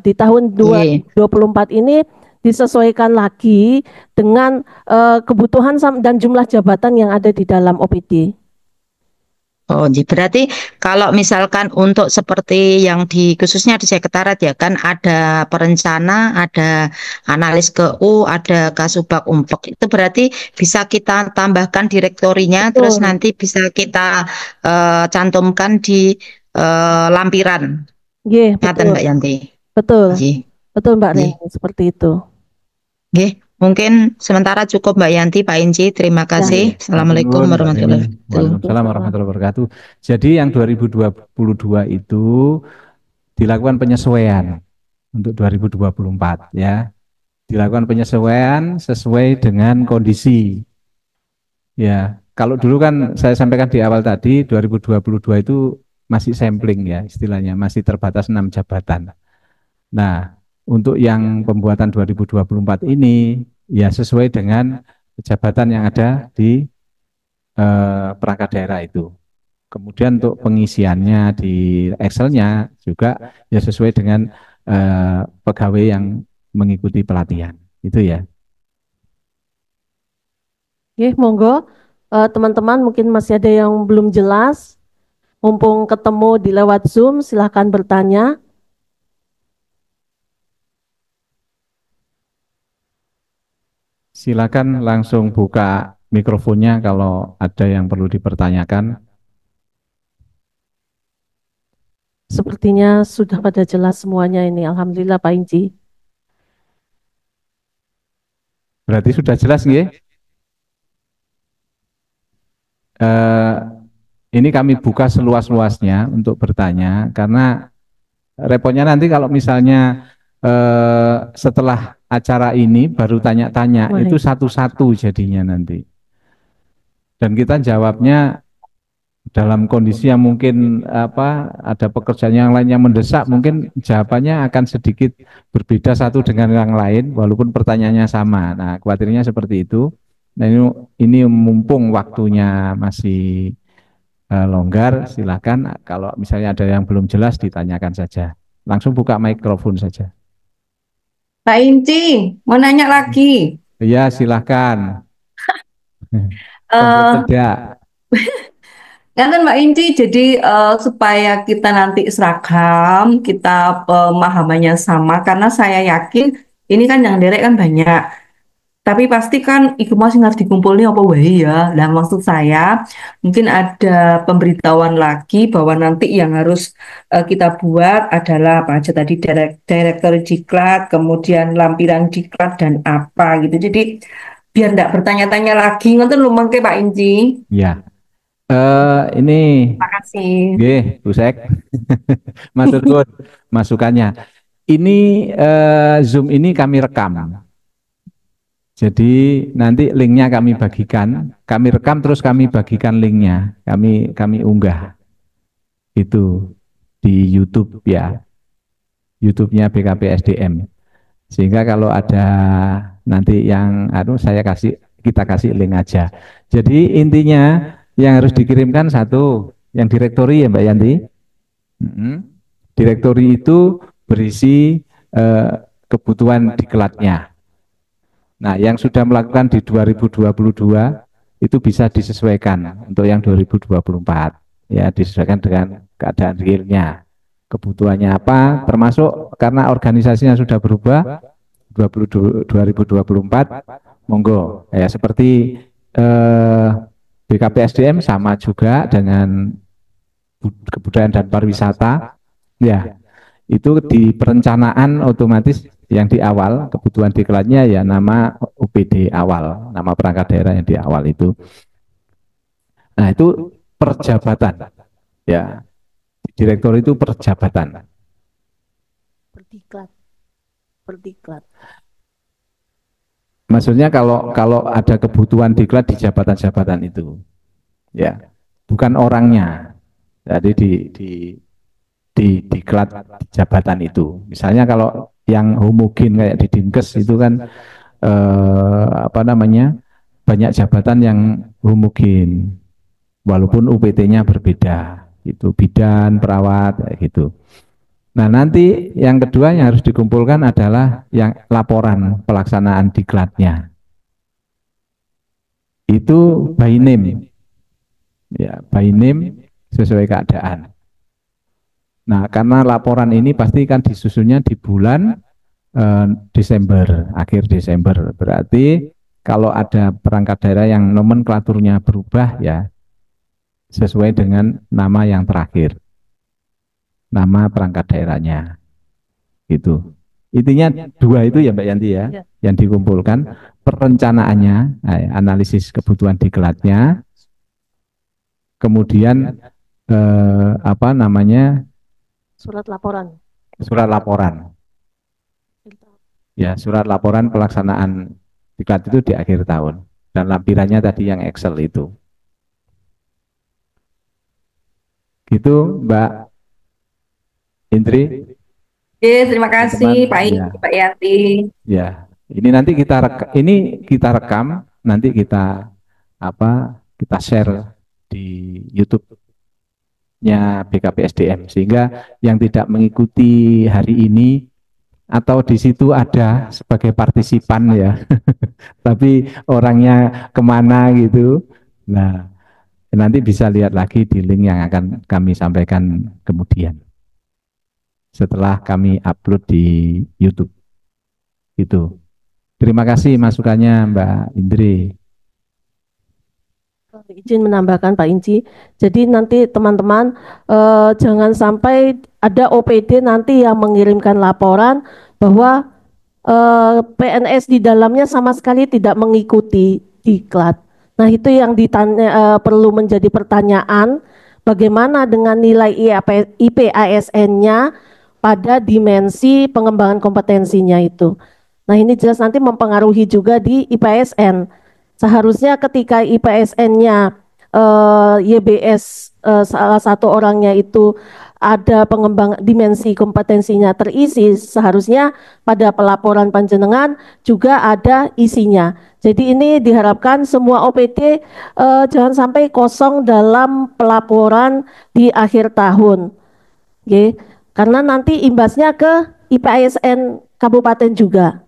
Di tahun 2024 ini disesuaikan lagi dengan kebutuhan dan jumlah jabatan yang ada di dalam OPD. Oh, berarti kalau misalkan untuk seperti yang khususnya di sekretariat ya kan ada perencana, ada analis KU, ada Kasubag Umpek. Itu berarti bisa kita tambahkan direktorinya, terus nanti bisa kita cantumkan di lampiran. Iya, betul. Mbak Yanti. Betul. Betul Mbak Reni, seperti itu. Mungkin sementara cukup Mbak Yanti, Pak Inci, terima kasih. Assalamualaikum warahmatullahi wabarakatuh. Waalaikumsalam warahmatullahi wabarakatuh. Jadi yang 2022 itu dilakukan penyesuaian untuk 2024 ya. Dilakukan penyesuaian sesuai dengan kondisi. Ya, kalau dulu kan saya sampaikan di awal tadi 2022 itu masih sampling ya istilahnya, masih terbatas 6 jabatan. Nah, untuk yang pembuatan 2024 ini ya sesuai dengan jabatan yang ada di perangkat daerah itu. Kemudian untuk pengisiannya di Excel-nya juga ya sesuai dengan pegawai yang mengikuti pelatihan. Itu ya. Oke, monggo teman-teman mungkin masih ada yang belum jelas. Mumpung ketemu di lewat Zoom, silahkan bertanya. Silakan langsung buka mikrofonnya kalau ada yang perlu dipertanyakan. Sepertinya sudah pada jelas semuanya ini. Alhamdulillah Pak Inci. Berarti sudah jelas nggih? Ini kami buka seluas-luasnya untuk bertanya karena repotnya nanti kalau misalnya setelah acara ini baru tanya-tanya Baik. itu satu-satu jadinya nanti. Dan kita jawabnya dalam kondisi yang mungkin ada pekerjaan yang lain yang mendesak, mungkin jawabannya akan sedikit berbeda satu dengan yang lain walaupun pertanyaannya sama. Nah, khawatirnya seperti itu. Nah, ini mumpung waktunya masih longgar, silakan kalau misalnya ada yang belum jelas ditanyakan saja. Langsung buka mikrofon saja. Pak Inci, mau nanya lagi. Iya, silakan. Eh, Tidak. Kan Mbak Inci, jadi supaya kita nanti seragam, kita pemahamannya sama, karena saya yakin ini kan yang derek kan banyak. Tapi pasti kan iku masih harus dikumpulin apa wae ya. Nah, maksud saya mungkin ada pemberitahuan lagi bahwa nanti yang harus kita buat adalah apa aja tadi direktur diklat, kemudian lampiran diklat dan apa gitu. Jadi biar enggak bertanya-tanya lagi, ngoten lho mangke Pak Inci. Ya. Ini Terima kasih. nggih, Bu Sek. Matur nuwun masukannya. Ini Zoom ini kami rekam. Jadi nanti linknya kami bagikan, kami rekam terus kami bagikan linknya, kami unggah itu di YouTube ya, YouTube-nya BKP SDM. Sehingga kalau ada nanti yang kita kasih link aja. Jadi intinya yang harus dikirimkan satu, yang direktori ya Mbak Yanti. Direktori itu berisi kebutuhan diklatnya. Nah, yang sudah melakukan di 2022 itu bisa disesuaikan untuk yang 2024. Ya, disesuaikan dengan keadaan realnya. Kebutuhannya apa, termasuk karena organisasinya sudah berubah 2024, monggo. Ya, seperti BKP SDM sama juga dengan kebudayaan dan pariwisata. Ya, itu di perencanaan otomatis yang di awal kebutuhan diklatnya ya nama UPD awal, nama perangkat daerah yang di awal itu. Nah, itu perjabatan. Ya. Direktur itu perjabatan. Berdiklat. Maksudnya kalau ada kebutuhan diklat di jabatan-jabatan itu. Ya. Bukan orangnya. Jadi di diklat jabatan itu. Misalnya kalau yang homogen kayak di Dinkes itu kan banyak jabatan yang homogen walaupun UPT-nya berbeda, itu bidan, perawat kayak gitu. Nah, nanti yang kedua yang harus dikumpulkan adalah yang laporan pelaksanaan diklatnya. Itu by name. Ya, by name sesuai keadaan. Nah, karena laporan ini pasti kan disusunnya di bulan Desember, akhir Desember. Berarti kalau ada perangkat daerah yang nomenklaturnya berubah ya sesuai dengan nama yang terakhir. Nama perangkat daerahnya. Gitu. Intinya dua itu ya Mbak Yanti ya, yang dikumpulkan perencanaannya, analisis kebutuhan diklatnya, kemudian Surat laporan. Surat laporan. Ya, surat laporan pelaksanaan diklat itu di akhir tahun. Dan lampirannya tadi yang Excel itu. Gitu Mbak Indri. Oke, terima kasih Pak Teman-teman, Indi, Pak Yanti. ya. Ini nanti kita rekam, nanti kita share di YouTube-nya BKPSDM sehingga yang tidak mengikuti hari ini atau di situ ada sebagai partisipan ya, tapi orangnya kemana gitu. Nah, nanti bisa lihat lagi di link yang akan kami sampaikan kemudian setelah kami upload di YouTube. Itu. Terima kasih masukannya Mbak Indri. Izin menambahkan Pak Inci, jadi nanti teman-teman jangan sampai ada OPD nanti yang mengirimkan laporan bahwa PNS di dalamnya sama sekali tidak mengikuti diklat. Nah itu yang perlu menjadi pertanyaan, bagaimana dengan nilai IPASN-nya pada dimensi pengembangan kompetensinya itu. Nah ini jelas nanti mempengaruhi juga di IPASN. Seharusnya ketika IPSN-nya YBS salah satu orangnya itu ada dimensi kompetensinya terisi, seharusnya pada pelaporan panjenengan juga ada isinya. Jadi ini diharapkan semua OPD jangan sampai kosong dalam pelaporan di akhir tahun. Oke. Karena nanti imbasnya ke IPASN kabupaten juga.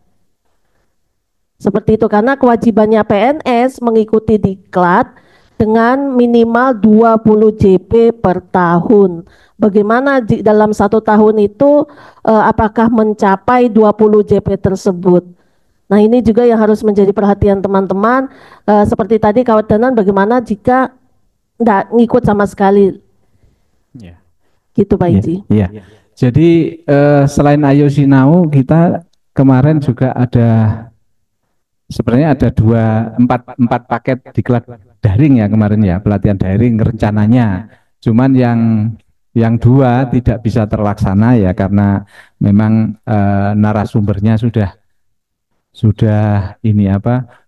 Seperti itu, karena kewajibannya PNS mengikuti diklat dengan minimal 20 JP per tahun. Bagaimana dalam 1 tahun itu apakah mencapai 20 JP tersebut? Nah ini juga yang harus menjadi perhatian teman-teman. Seperti tadi kawanan bagaimana jika tidak ngikut sama sekali. Ya. Gitu Pak Iji. Ya. Jadi selain Ayo Sinau, kita kemarin juga sebenarnya ada empat paket diklat daring ya kemarin ya, pelatihan daring rencananya. Cuman yang 2 tidak bisa terlaksana ya karena memang narasumbernya sudah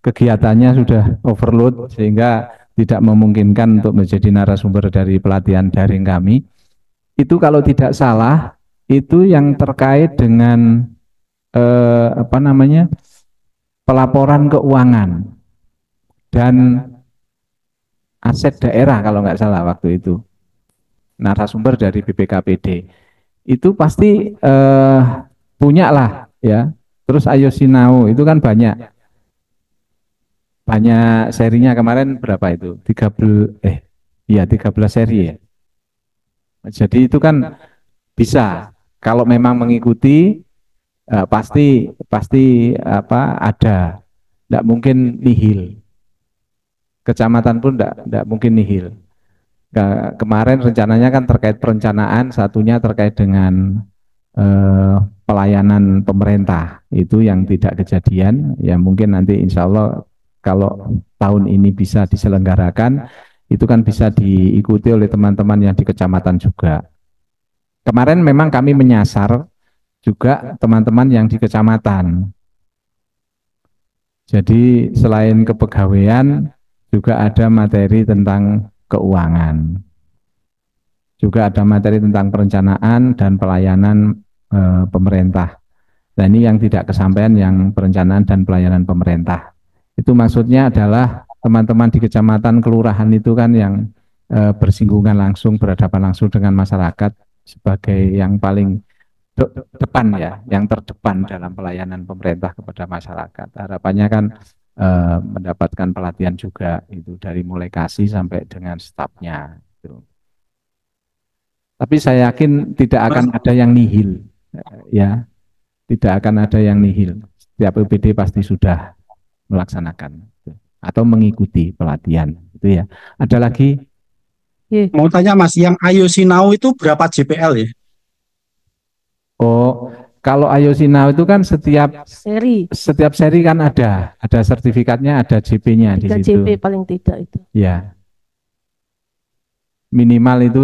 kegiatannya sudah overload sehingga tidak memungkinkan untuk menjadi narasumber dari pelatihan daring kami. Itu kalau tidak salah itu yang terkait dengan pelaporan keuangan dan aset daerah kalau nggak salah waktu itu, narasumber dari BPKPD itu pasti punya lah ya. Terus Ayo Sinau itu kan banyak serinya kemarin berapa itu 13 seri ya. Jadi itu kan bisa kalau memang mengikuti pasti ada, tidak mungkin nihil. Kecamatan pun tidak mungkin nihil. Kemarin rencananya kan terkait perencanaan, satunya terkait dengan pelayanan pemerintah, itu yang tidak kejadian. Ya mungkin nanti insya Allah kalau tahun ini bisa diselenggarakan, itu kan bisa diikuti oleh teman-teman yang di kecamatan juga. Kemarin memang kami menyasar juga teman-teman yang di kecamatan. Jadi selain kepegawaian juga ada materi tentang keuangan. Juga ada materi tentang perencanaan dan pelayanan pemerintah. Nah ini yang tidak kesampaian yang perencanaan dan pelayanan pemerintah. Itu maksudnya adalah teman-teman di kecamatan, kelurahan itu kan yang bersinggungan langsung, berhadapan langsung dengan masyarakat sebagai yang paling depan ya, yang terdepan dalam pelayanan pemerintah kepada masyarakat. Harapannya kan mendapatkan pelatihan juga itu dari mulai kasih sampai dengan stafnya. Gitu. Tapi saya yakin tidak akan ada yang nihil, ya, tidak akan ada yang nihil. Setiap UPD pasti sudah melaksanakan atau mengikuti pelatihan, itu ya. Ada lagi? Mau tanya Mas, yang Ayo Sinau itu berapa JPL ya? Oh, kalau Ayo Sinau itu kan setiap seri kan ada sertifikatnya, ada JP-nya di situ. JP paling tidak itu. Ya. Minimal itu.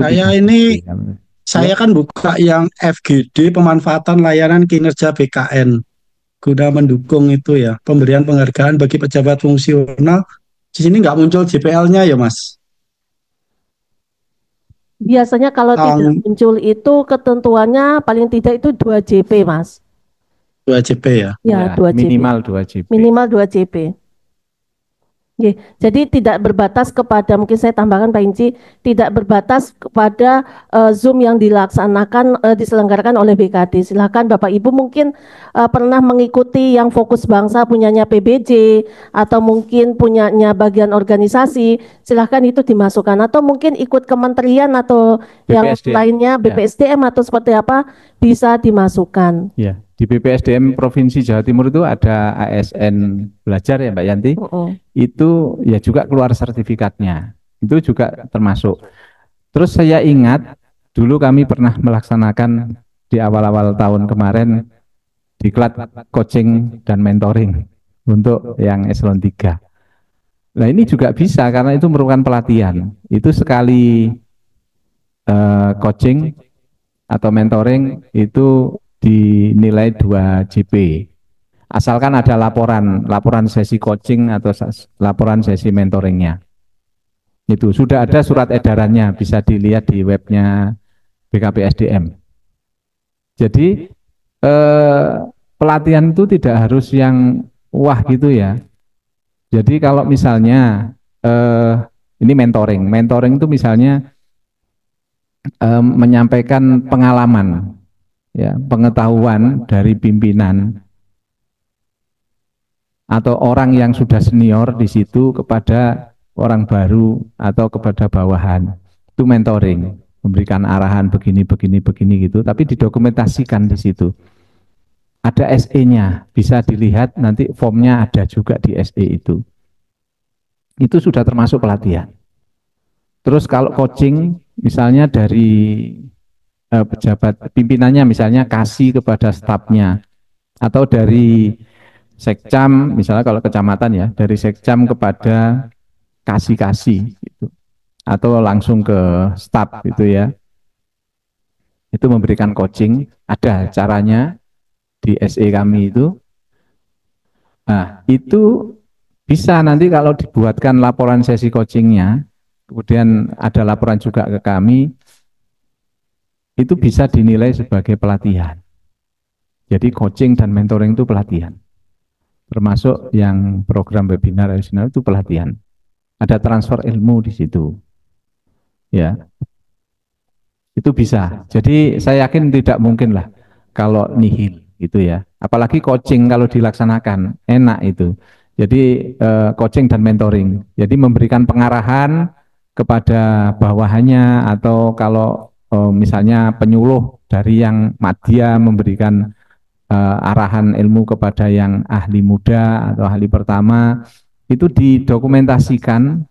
Saya kan buka yang FGD, pemanfaatan layanan kinerja BKN, guna mendukung itu ya, pemberian penghargaan bagi pejabat fungsional. Di sini nggak muncul JPL-nya ya Mas? Biasanya kalau tidak tahun muncul itu ketentuannya paling tidak itu 2 JP, Mas. 2 JP ya. Ya, Ya, 2 JP. minimal 2 JP. Minimal 2 JP. Oke, jadi tidak berbatas kepada, mungkin saya tambahkan Pak Inci, tidak berbatas kepada Zoom yang diselenggarakan oleh BKD. Silakan Bapak Ibu mungkin pernah mengikuti yang Fokus Bangsa punyanya PBJ atau mungkin punyanya bagian organisasi, silakan itu dimasukkan atau mungkin ikut kementerian atau yang BPSDM. lainnya Ya. BPSDM atau seperti apa bisa dimasukkan. Ya, di BPSDM Provinsi Jawa Timur itu ada ASN belajar ya Mbak Yanti. Itu ya juga keluar sertifikatnya. Itu juga termasuk. Terus saya ingat dulu kami pernah melaksanakan di awal-awal tahun kemarin diklat coaching dan mentoring untuk yang eselon 3. Nah, ini juga bisa karena itu merupakan pelatihan. Itu sekali coaching atau mentoring itu dinilai 2 JP. Asalkan ada laporan sesi coaching atau laporan sesi mentoringnya. Itu sudah ada surat edarannya, bisa dilihat di webnya BKPSDM. Jadi pelatihan itu tidak harus yang wah gitu ya. Jadi kalau misalnya ini mentoring itu misalnya menyampaikan pengalaman, ya, pengetahuan dari pimpinan atau orang yang sudah senior di situ kepada orang baru atau kepada bawahan. Itu mentoring, memberikan arahan begini gitu, tapi didokumentasikan di situ. Ada SE-nya, bisa dilihat nanti formnya ada juga di SE itu. Itu sudah termasuk pelatihan. Terus kalau coaching misalnya dari pejabat pimpinannya misalnya kasih kepada stafnya atau dari sekcam, misalnya kalau kecamatan ya, dari sekcam kepada kasih gitu. Atau langsung ke staf gitu ya. Itu memberikan coaching, ada caranya di SE kami itu. Nah, itu bisa nanti kalau dibuatkan laporan sesi coachingnya, kemudian ada laporan juga ke kami, itu bisa dinilai sebagai pelatihan. Jadi coaching dan mentoring itu pelatihan. Termasuk yang program webinar itu pelatihan. Ada transfer ilmu di situ. Ya. Itu bisa. Jadi saya yakin tidak mungkin lah kalau nihil gitu ya. Apalagi coaching kalau dilaksanakan enak itu. Jadi coaching dan mentoring. Jadi memberikan pengarahan kepada bawahannya atau kalau misalnya penyuluh dari yang madya memberikan arahan ilmu kepada yang ahli muda atau ahli pertama, itu didokumentasikan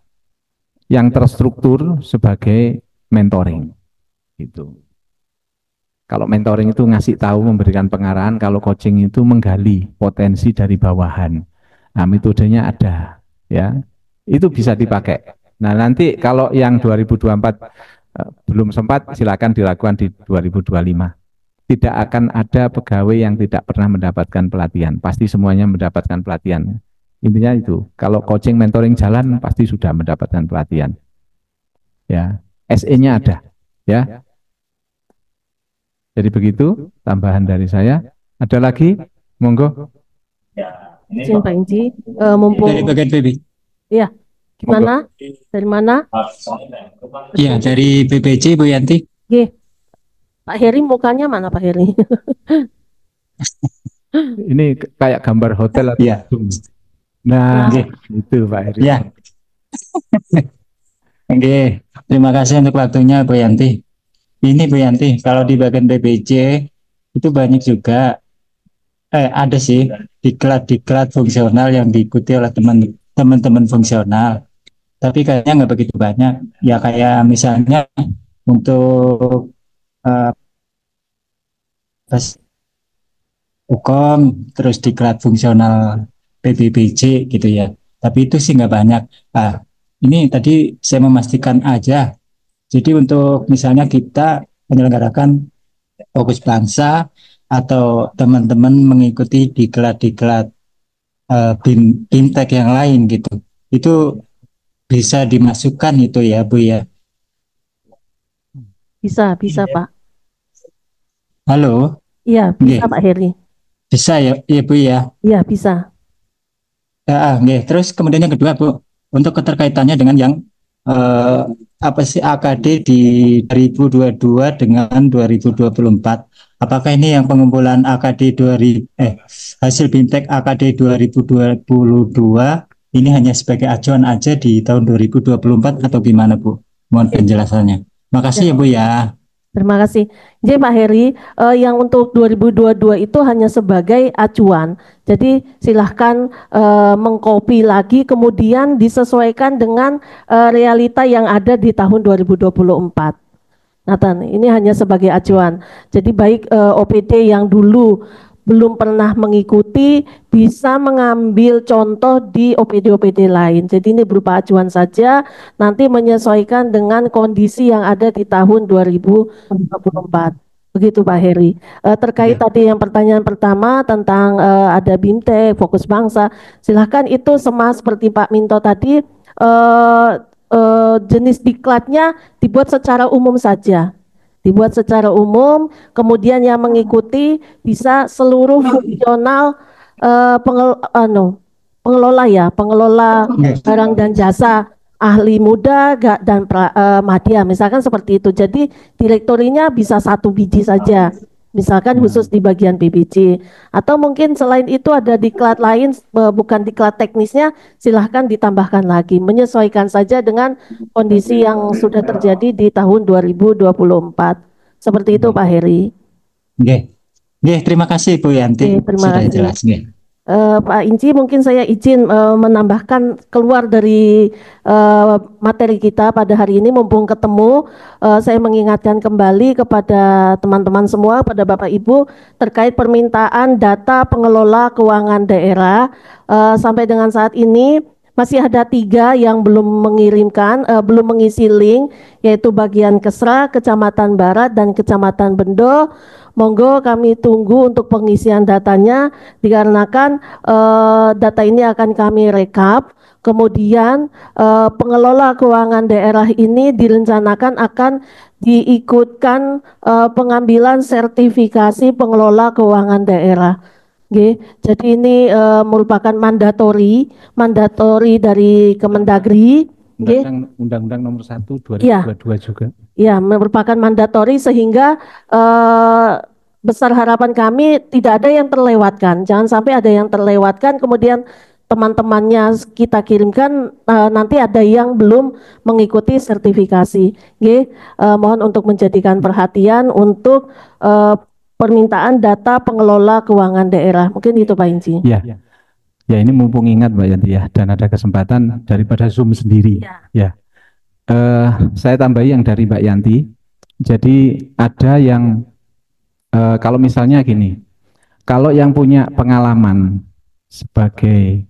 yang terstruktur sebagai mentoring gitu. Kalau mentoring itu ngasih tahu, memberikan pengarahan, kalau coaching itu menggali potensi dari bawahan. Nah, metodenya ada ya. Itu bisa dipakai. Nah, nanti kalau yang 2024 belum sempat, silakan dilakukan di 2025. Tidak akan ada pegawai yang tidak pernah mendapatkan pelatihan. Pasti semuanya mendapatkan pelatihan. Intinya itu, kalau coaching mentoring jalan pasti sudah mendapatkan pelatihan. Ya, SE-nya ada, ya. Jadi begitu tambahan dari saya. Ada lagi? Monggo. Izin Pak Inci, mumpung Dari bagian PB. ya, gimana? Dari mana? Ya, dari BPJ Bu Yanti. Oke. Pak Heri mukanya mana Pak Heri? Ini kayak gambar hotel atau Ya. Zoom. Nah, Oke. itu Pak Heri. Ya. Oke, terima kasih untuk waktunya Bu Yanti. Ini Bu Yanti, kalau di bagian BPJ itu banyak juga ada sih diklat fungsional yang diikuti oleh teman-teman fungsional. Tapi kayaknya nggak begitu banyak. Ya kayak misalnya untuk Hukum, terus diklat fungsional PBBJ gitu ya. Tapi itu sih nggak banyak. Nah, ini tadi saya memastikan aja. Jadi untuk misalnya kita menyelenggarakan Fokus Bangsa atau teman-teman mengikuti diklat-diklat BIMTEK yang lain gitu, itu bisa dimasukkan itu ya Bu ya. Bisa Pak. Halo, Iya, bisa nggih, Pak Heri. bisa ya, iya Bu ya. Iya, bisa. Nggih. Terus kemudian yang kedua Bu, untuk keterkaitannya dengan yang eh, apa sih AKD di 2022 dengan 2024. Apakah ini yang pengumpulan AKD 2000 hasil BIMTEK AKD 2022 ini hanya sebagai acuan aja di tahun 2024 atau gimana Bu? Mohon penjelasannya. Makasih ya Bu ya. Terima kasih. Jadi Pak Heri, yang untuk 2022 itu hanya sebagai acuan. Jadi silahkan mengcopy lagi kemudian disesuaikan dengan realita yang ada di tahun 2024. Nathan, ini hanya sebagai acuan. Jadi baik OPD yang dulu belum pernah mengikuti bisa mengambil contoh di OPD-OPD lain. Jadi ini berupa acuan saja, nanti menyesuaikan dengan kondisi yang ada di tahun 2024. Begitu Pak Heri. Terkait tadi yang pertanyaan pertama tentang ada BIMTEK, fokus bangsa, silahkan itu sama seperti Pak Minto tadi, jenis diklatnya dibuat secara umum saja. Dibuat secara umum, kemudian yang mengikuti bisa seluruh fungsional pengelola ya, pengelola barang dan jasa, ahli muda dan madya, misalkan seperti itu. Jadi direktorinya bisa 1 biji saja, misalkan khusus di bagian PBJ. Atau mungkin selain itu ada diklat lain, bukan diklat teknisnya, silahkan ditambahkan lagi, menyesuaikan saja dengan kondisi yang sudah terjadi di tahun 2024. Seperti itu Pak Heri. Nggih. Nggih, terima kasih Bu Yanti. Terima Sudah kasih. jelas nggih. Pak Inci, mungkin saya izin menambahkan keluar dari materi kita pada hari ini, mumpung ketemu, saya mengingatkan kembali kepada teman-teman semua, pada Bapak Ibu, terkait permintaan data pengelola keuangan daerah. Sampai dengan saat ini masih ada 3 yang belum mengirimkan, belum mengisi link, yaitu bagian Kesra, Kecamatan Barat, dan Kecamatan Bendo. Monggo kami tunggu untuk pengisian datanya, dikarenakan data ini akan kami rekap. Kemudian pengelola keuangan daerah ini direncanakan akan diikutkan pengambilan sertifikasi pengelola keuangan daerah. Oke, jadi ini merupakan mandatori dari Kemendagri. Undang-Undang Nomor 1 2022 juga. Ya, merupakan mandatori sehingga besar harapan kami tidak ada yang terlewatkan. Jangan sampai ada yang terlewatkan kemudian teman-temannya kita kirimkan nanti ada yang belum mengikuti sertifikasi. Mohon untuk menjadikan perhatian untuk permintaan data pengelola keuangan daerah. Mungkin itu Pak Inci. Ya. Ya, ini mumpung ingat Mbak Yanti ya, dan ada kesempatan daripada Zoom sendiri. Ya. Saya tambahi yang dari Mbak Yanti. Jadi ada yang kalau misalnya gini, kalau yang punya pengalaman sebagai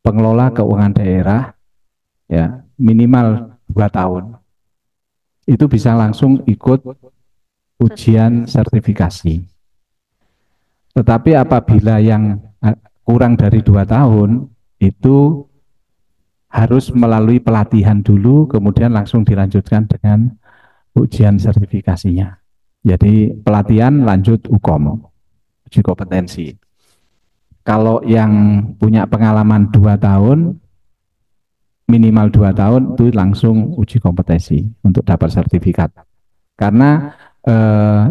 pengelola keuangan daerah, ya minimal 2 tahun, itu bisa langsung ikut ujian sertifikasi. Tetapi apabila yang kurang dari 2 tahun, itu harus melalui pelatihan dulu, kemudian langsung dilanjutkan dengan ujian sertifikasinya. Jadi pelatihan lanjut UKOM, uji kompetensi. Kalau yang punya pengalaman 2 tahun, minimal 2 tahun, itu langsung uji kompetensi untuk dapat sertifikat. Karena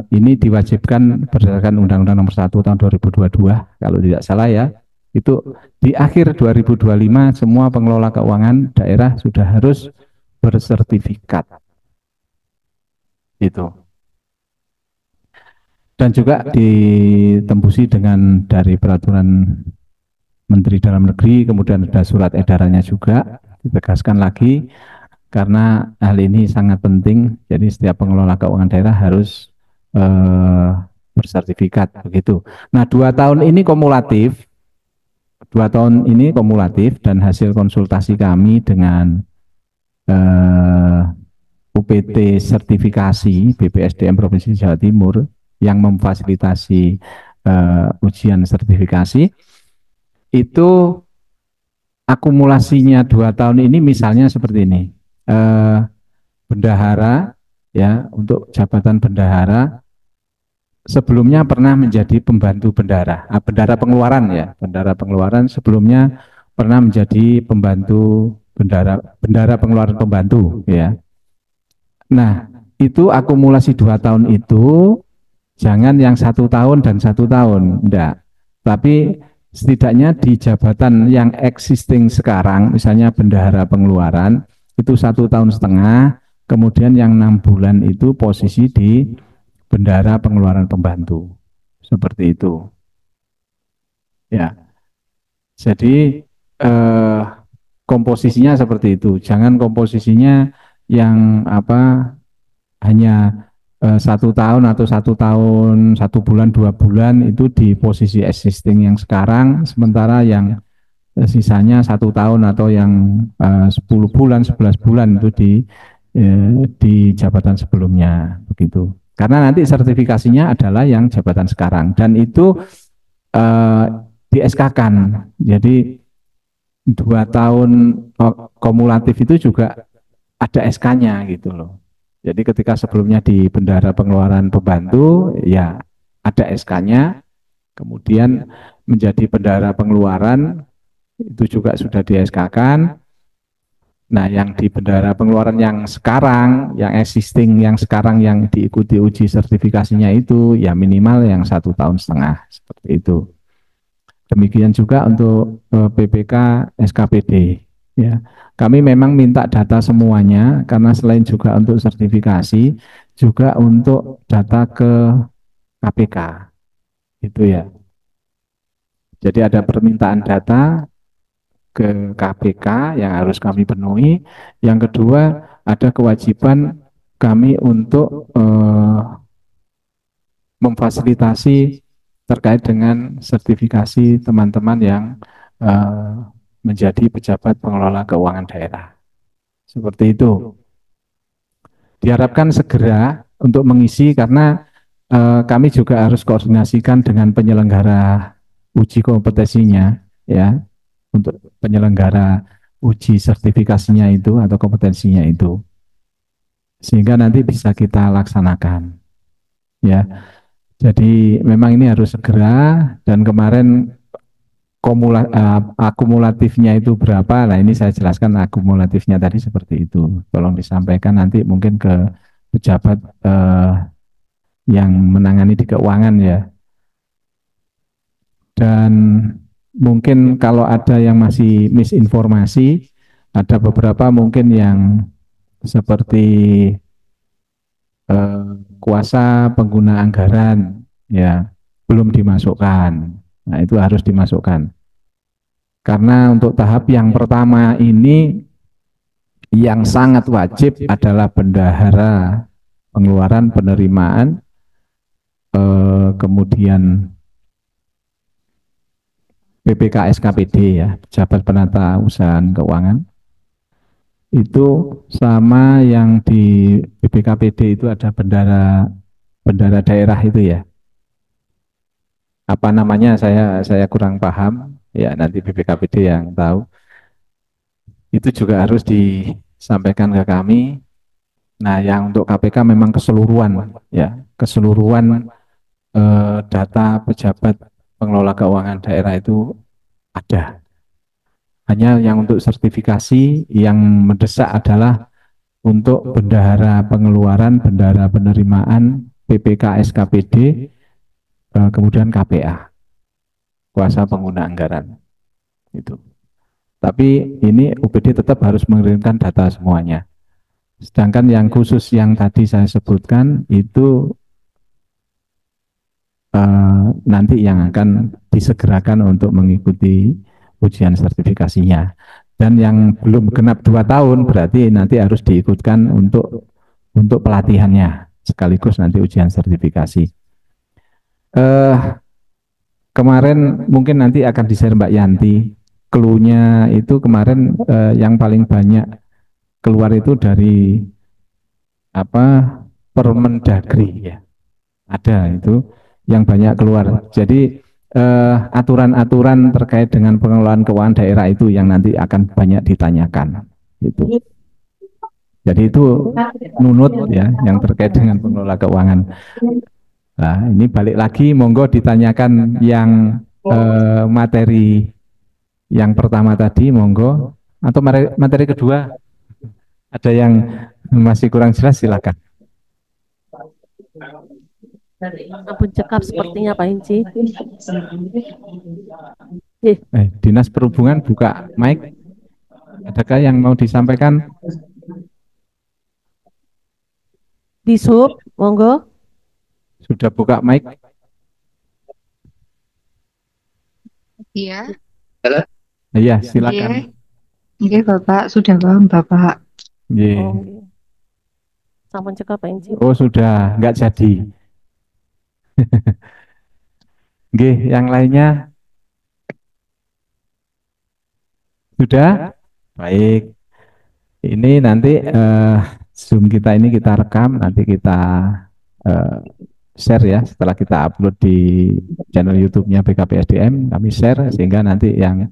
ini diwajibkan berdasarkan Undang-Undang Nomor 1 Tahun 2022, kalau tidak salah ya, itu di akhir 2025 semua pengelola keuangan daerah sudah harus bersertifikat. Itu. Dan juga ditembusi dengan dari peraturan Menteri Dalam Negeri, kemudian ada surat edarannya juga, ditegaskan lagi, karena hal ini sangat penting, jadi setiap pengelola keuangan daerah harus bersertifikat, begitu. Nah, 2 tahun ini kumulatif, 2 tahun ini kumulatif, dan hasil konsultasi kami dengan UPT sertifikasi BPSDM Provinsi Jawa Timur yang memfasilitasi ujian sertifikasi, itu akumulasinya 2 tahun ini misalnya seperti ini, bendahara ya untuk jabatan bendahara sebelumnya pernah menjadi pembantu bendahara, bendahara pengeluaran ya, bendahara pengeluaran sebelumnya pernah menjadi pembantu bendahara pengeluaran pembantu ya. Nah, itu akumulasi 2 tahun itu jangan yang 1 tahun dan 1 tahun, enggak. Tapi setidaknya di jabatan yang existing sekarang, misalnya bendahara pengeluaran, itu 1,5 tahun, kemudian yang 6 bulan itu posisi di bendahara pengeluaran pembantu. Seperti itu. Ya. Jadi komposisinya seperti itu. Jangan komposisinya yang hanya 1 tahun atau 1 tahun 1 bulan 2 bulan itu di posisi existing yang sekarang, sementara yang sisanya 1 tahun atau yang 10 bulan 11 bulan itu di jabatan sebelumnya begitu. Karena nanti sertifikasinya adalah yang jabatan sekarang dan itu di SK-kan. Jadi 2 tahun kumulatif itu juga ada SK-nya gitu loh. Jadi ketika sebelumnya di bendahara pengeluaran pembantu ya ada SK-nya, kemudian menjadi bendahara pengeluaran itu juga sudah di SK-kan. Nah, yang di bendahara pengeluaran yang sekarang, yang existing, yang sekarang yang diikuti uji sertifikasinya itu ya minimal yang 1,5 tahun seperti itu. Demikian juga untuk PPK SKPD. Ya, kami memang minta data semuanya karena selain juga untuk sertifikasi, juga untuk data ke KPK. Itu ya. Jadi ada permintaan data ke KPK yang harus kami penuhi. Yang kedua, ada kewajiban kami untuk memfasilitasi terkait dengan sertifikasi teman-teman yang menjadi pejabat pengelola keuangan daerah. Seperti itu. Diharapkan segera untuk mengisi karena kami juga harus koordinasikan dengan penyelenggara uji kompetensinya ya. Untuk penyelenggara uji sertifikasinya itu atau kompetensinya itu sehingga nanti bisa kita laksanakan ya. Jadi memang ini harus segera dan kemarin akumulatifnya itu berapa. Nah ini saya jelaskan akumulatifnya tadi seperti itu, tolong disampaikan nanti mungkin ke pejabat yang menangani di keuangan ya. Dan mungkin kalau ada yang masih misinformasi, ada beberapa mungkin yang seperti kuasa pengguna anggaran ya belum dimasukkan. Nah itu harus dimasukkan. Karena untuk tahap yang pertama ini yang sangat wajib adalah bendahara pengeluaran penerimaan, kemudian PPK SKPD ya, pejabat penata usaha keuangan. Itu sama yang di BPKPD itu ada bendahara daerah itu ya. Apa namanya saya kurang paham ya, nanti BPKPD yang tahu. Itu juga harus disampaikan ke kami. Nah, yang untuk KPK memang keseluruhan ya, keseluruhan data pejabat pengelola keuangan daerah itu ada. Hanya yang untuk sertifikasi yang mendesak adalah untuk bendahara pengeluaran, bendahara penerimaan, PPK SKPD, kemudian KPA, kuasa pengguna anggaran. Itu. Tapi ini UPD tetap harus mengirimkan data semuanya. Sedangkan yang khusus yang tadi saya sebutkan itu nanti yang akan disegerakan untuk mengikuti ujian sertifikasinya. Dan yang belum genap 2 tahun berarti nanti harus diikutkan untuk pelatihannya sekaligus nanti ujian sertifikasi. Kemarin mungkin nanti akan di-share Mbak Yanti. Cluenya itu kemarin yang paling banyak keluar itu dari Permendagri ya. Ada itu yang banyak keluar. Jadi aturan-aturan terkait dengan pengelolaan keuangan daerah itu yang nanti akan banyak ditanyakan. Gitu. Jadi itu nunut ya yang terkait dengan pengelola keuangan. Nah, ini balik lagi, monggo ditanyakan yang materi yang pertama tadi, monggo, atau materi kedua ada yang masih kurang jelas, silakan. Ampun cekap sepertinya Pak Inci. Dinas Perhubungan buka mic. Adakah yang mau disampaikan? Di sub, monggo. Sudah buka mic? Iya. Iya, silakan. Oke, Bapak, sudah paham, Bapak. Iya. Sampun cekap Pak Inci. Oh, sudah, nggak jadi. Oke, yang lainnya? Sudah? Baik. Ini nanti Zoom kita ini kita rekam, nanti kita share ya, setelah kita upload di channel YouTube-nya BKPSDM, kami share sehingga nanti yang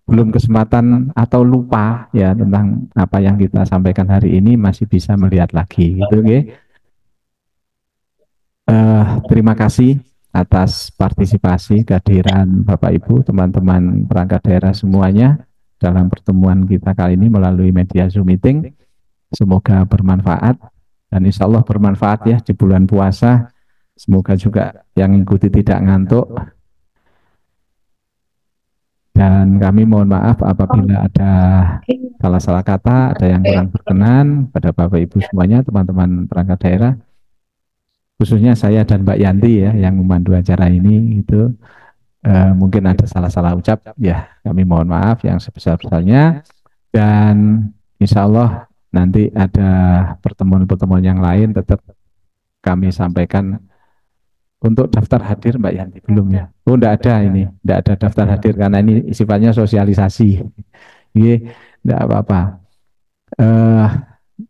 belum kesempatan atau lupa ya tentang apa yang kita sampaikan hari ini masih bisa melihat lagi gitu. Terima kasih atas partisipasi, kehadiran Bapak Ibu, teman-teman perangkat daerah semuanya dalam pertemuan kita kali ini melalui media Zoom meeting. Semoga bermanfaat dan insya Allah bermanfaat ya di bulan puasa. Semoga juga yang mengikuti tidak ngantuk. Dan kami mohon maaf apabila ada salah-salah kata, ada yang kurang berkenan pada Bapak Ibu semuanya, teman-teman perangkat daerah. Khususnya saya dan Mbak Yanti ya yang memandu acara ini itu mungkin ada salah-salah ucap ya, kami mohon maaf yang sebesar-besarnya, dan insya Allah nanti ada pertemuan-pertemuan yang lain tetap kami sampaikan. Untuk daftar hadir Mbak Yanti belum ya? Oh, enggak ada ini, enggak ada daftar hadir karena ini sifatnya sosialisasi. Iya, enggak apa-apa.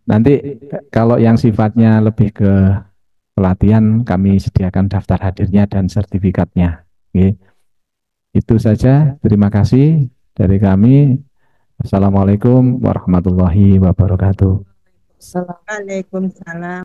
Nanti kalau yang sifatnya lebih ke pelatihan kami sediakan daftar hadirnya dan sertifikatnya. Oke. Itu saja, terima kasih dari kami. Assalamualaikum warahmatullahi wabarakatuh. Waalaikumsalam.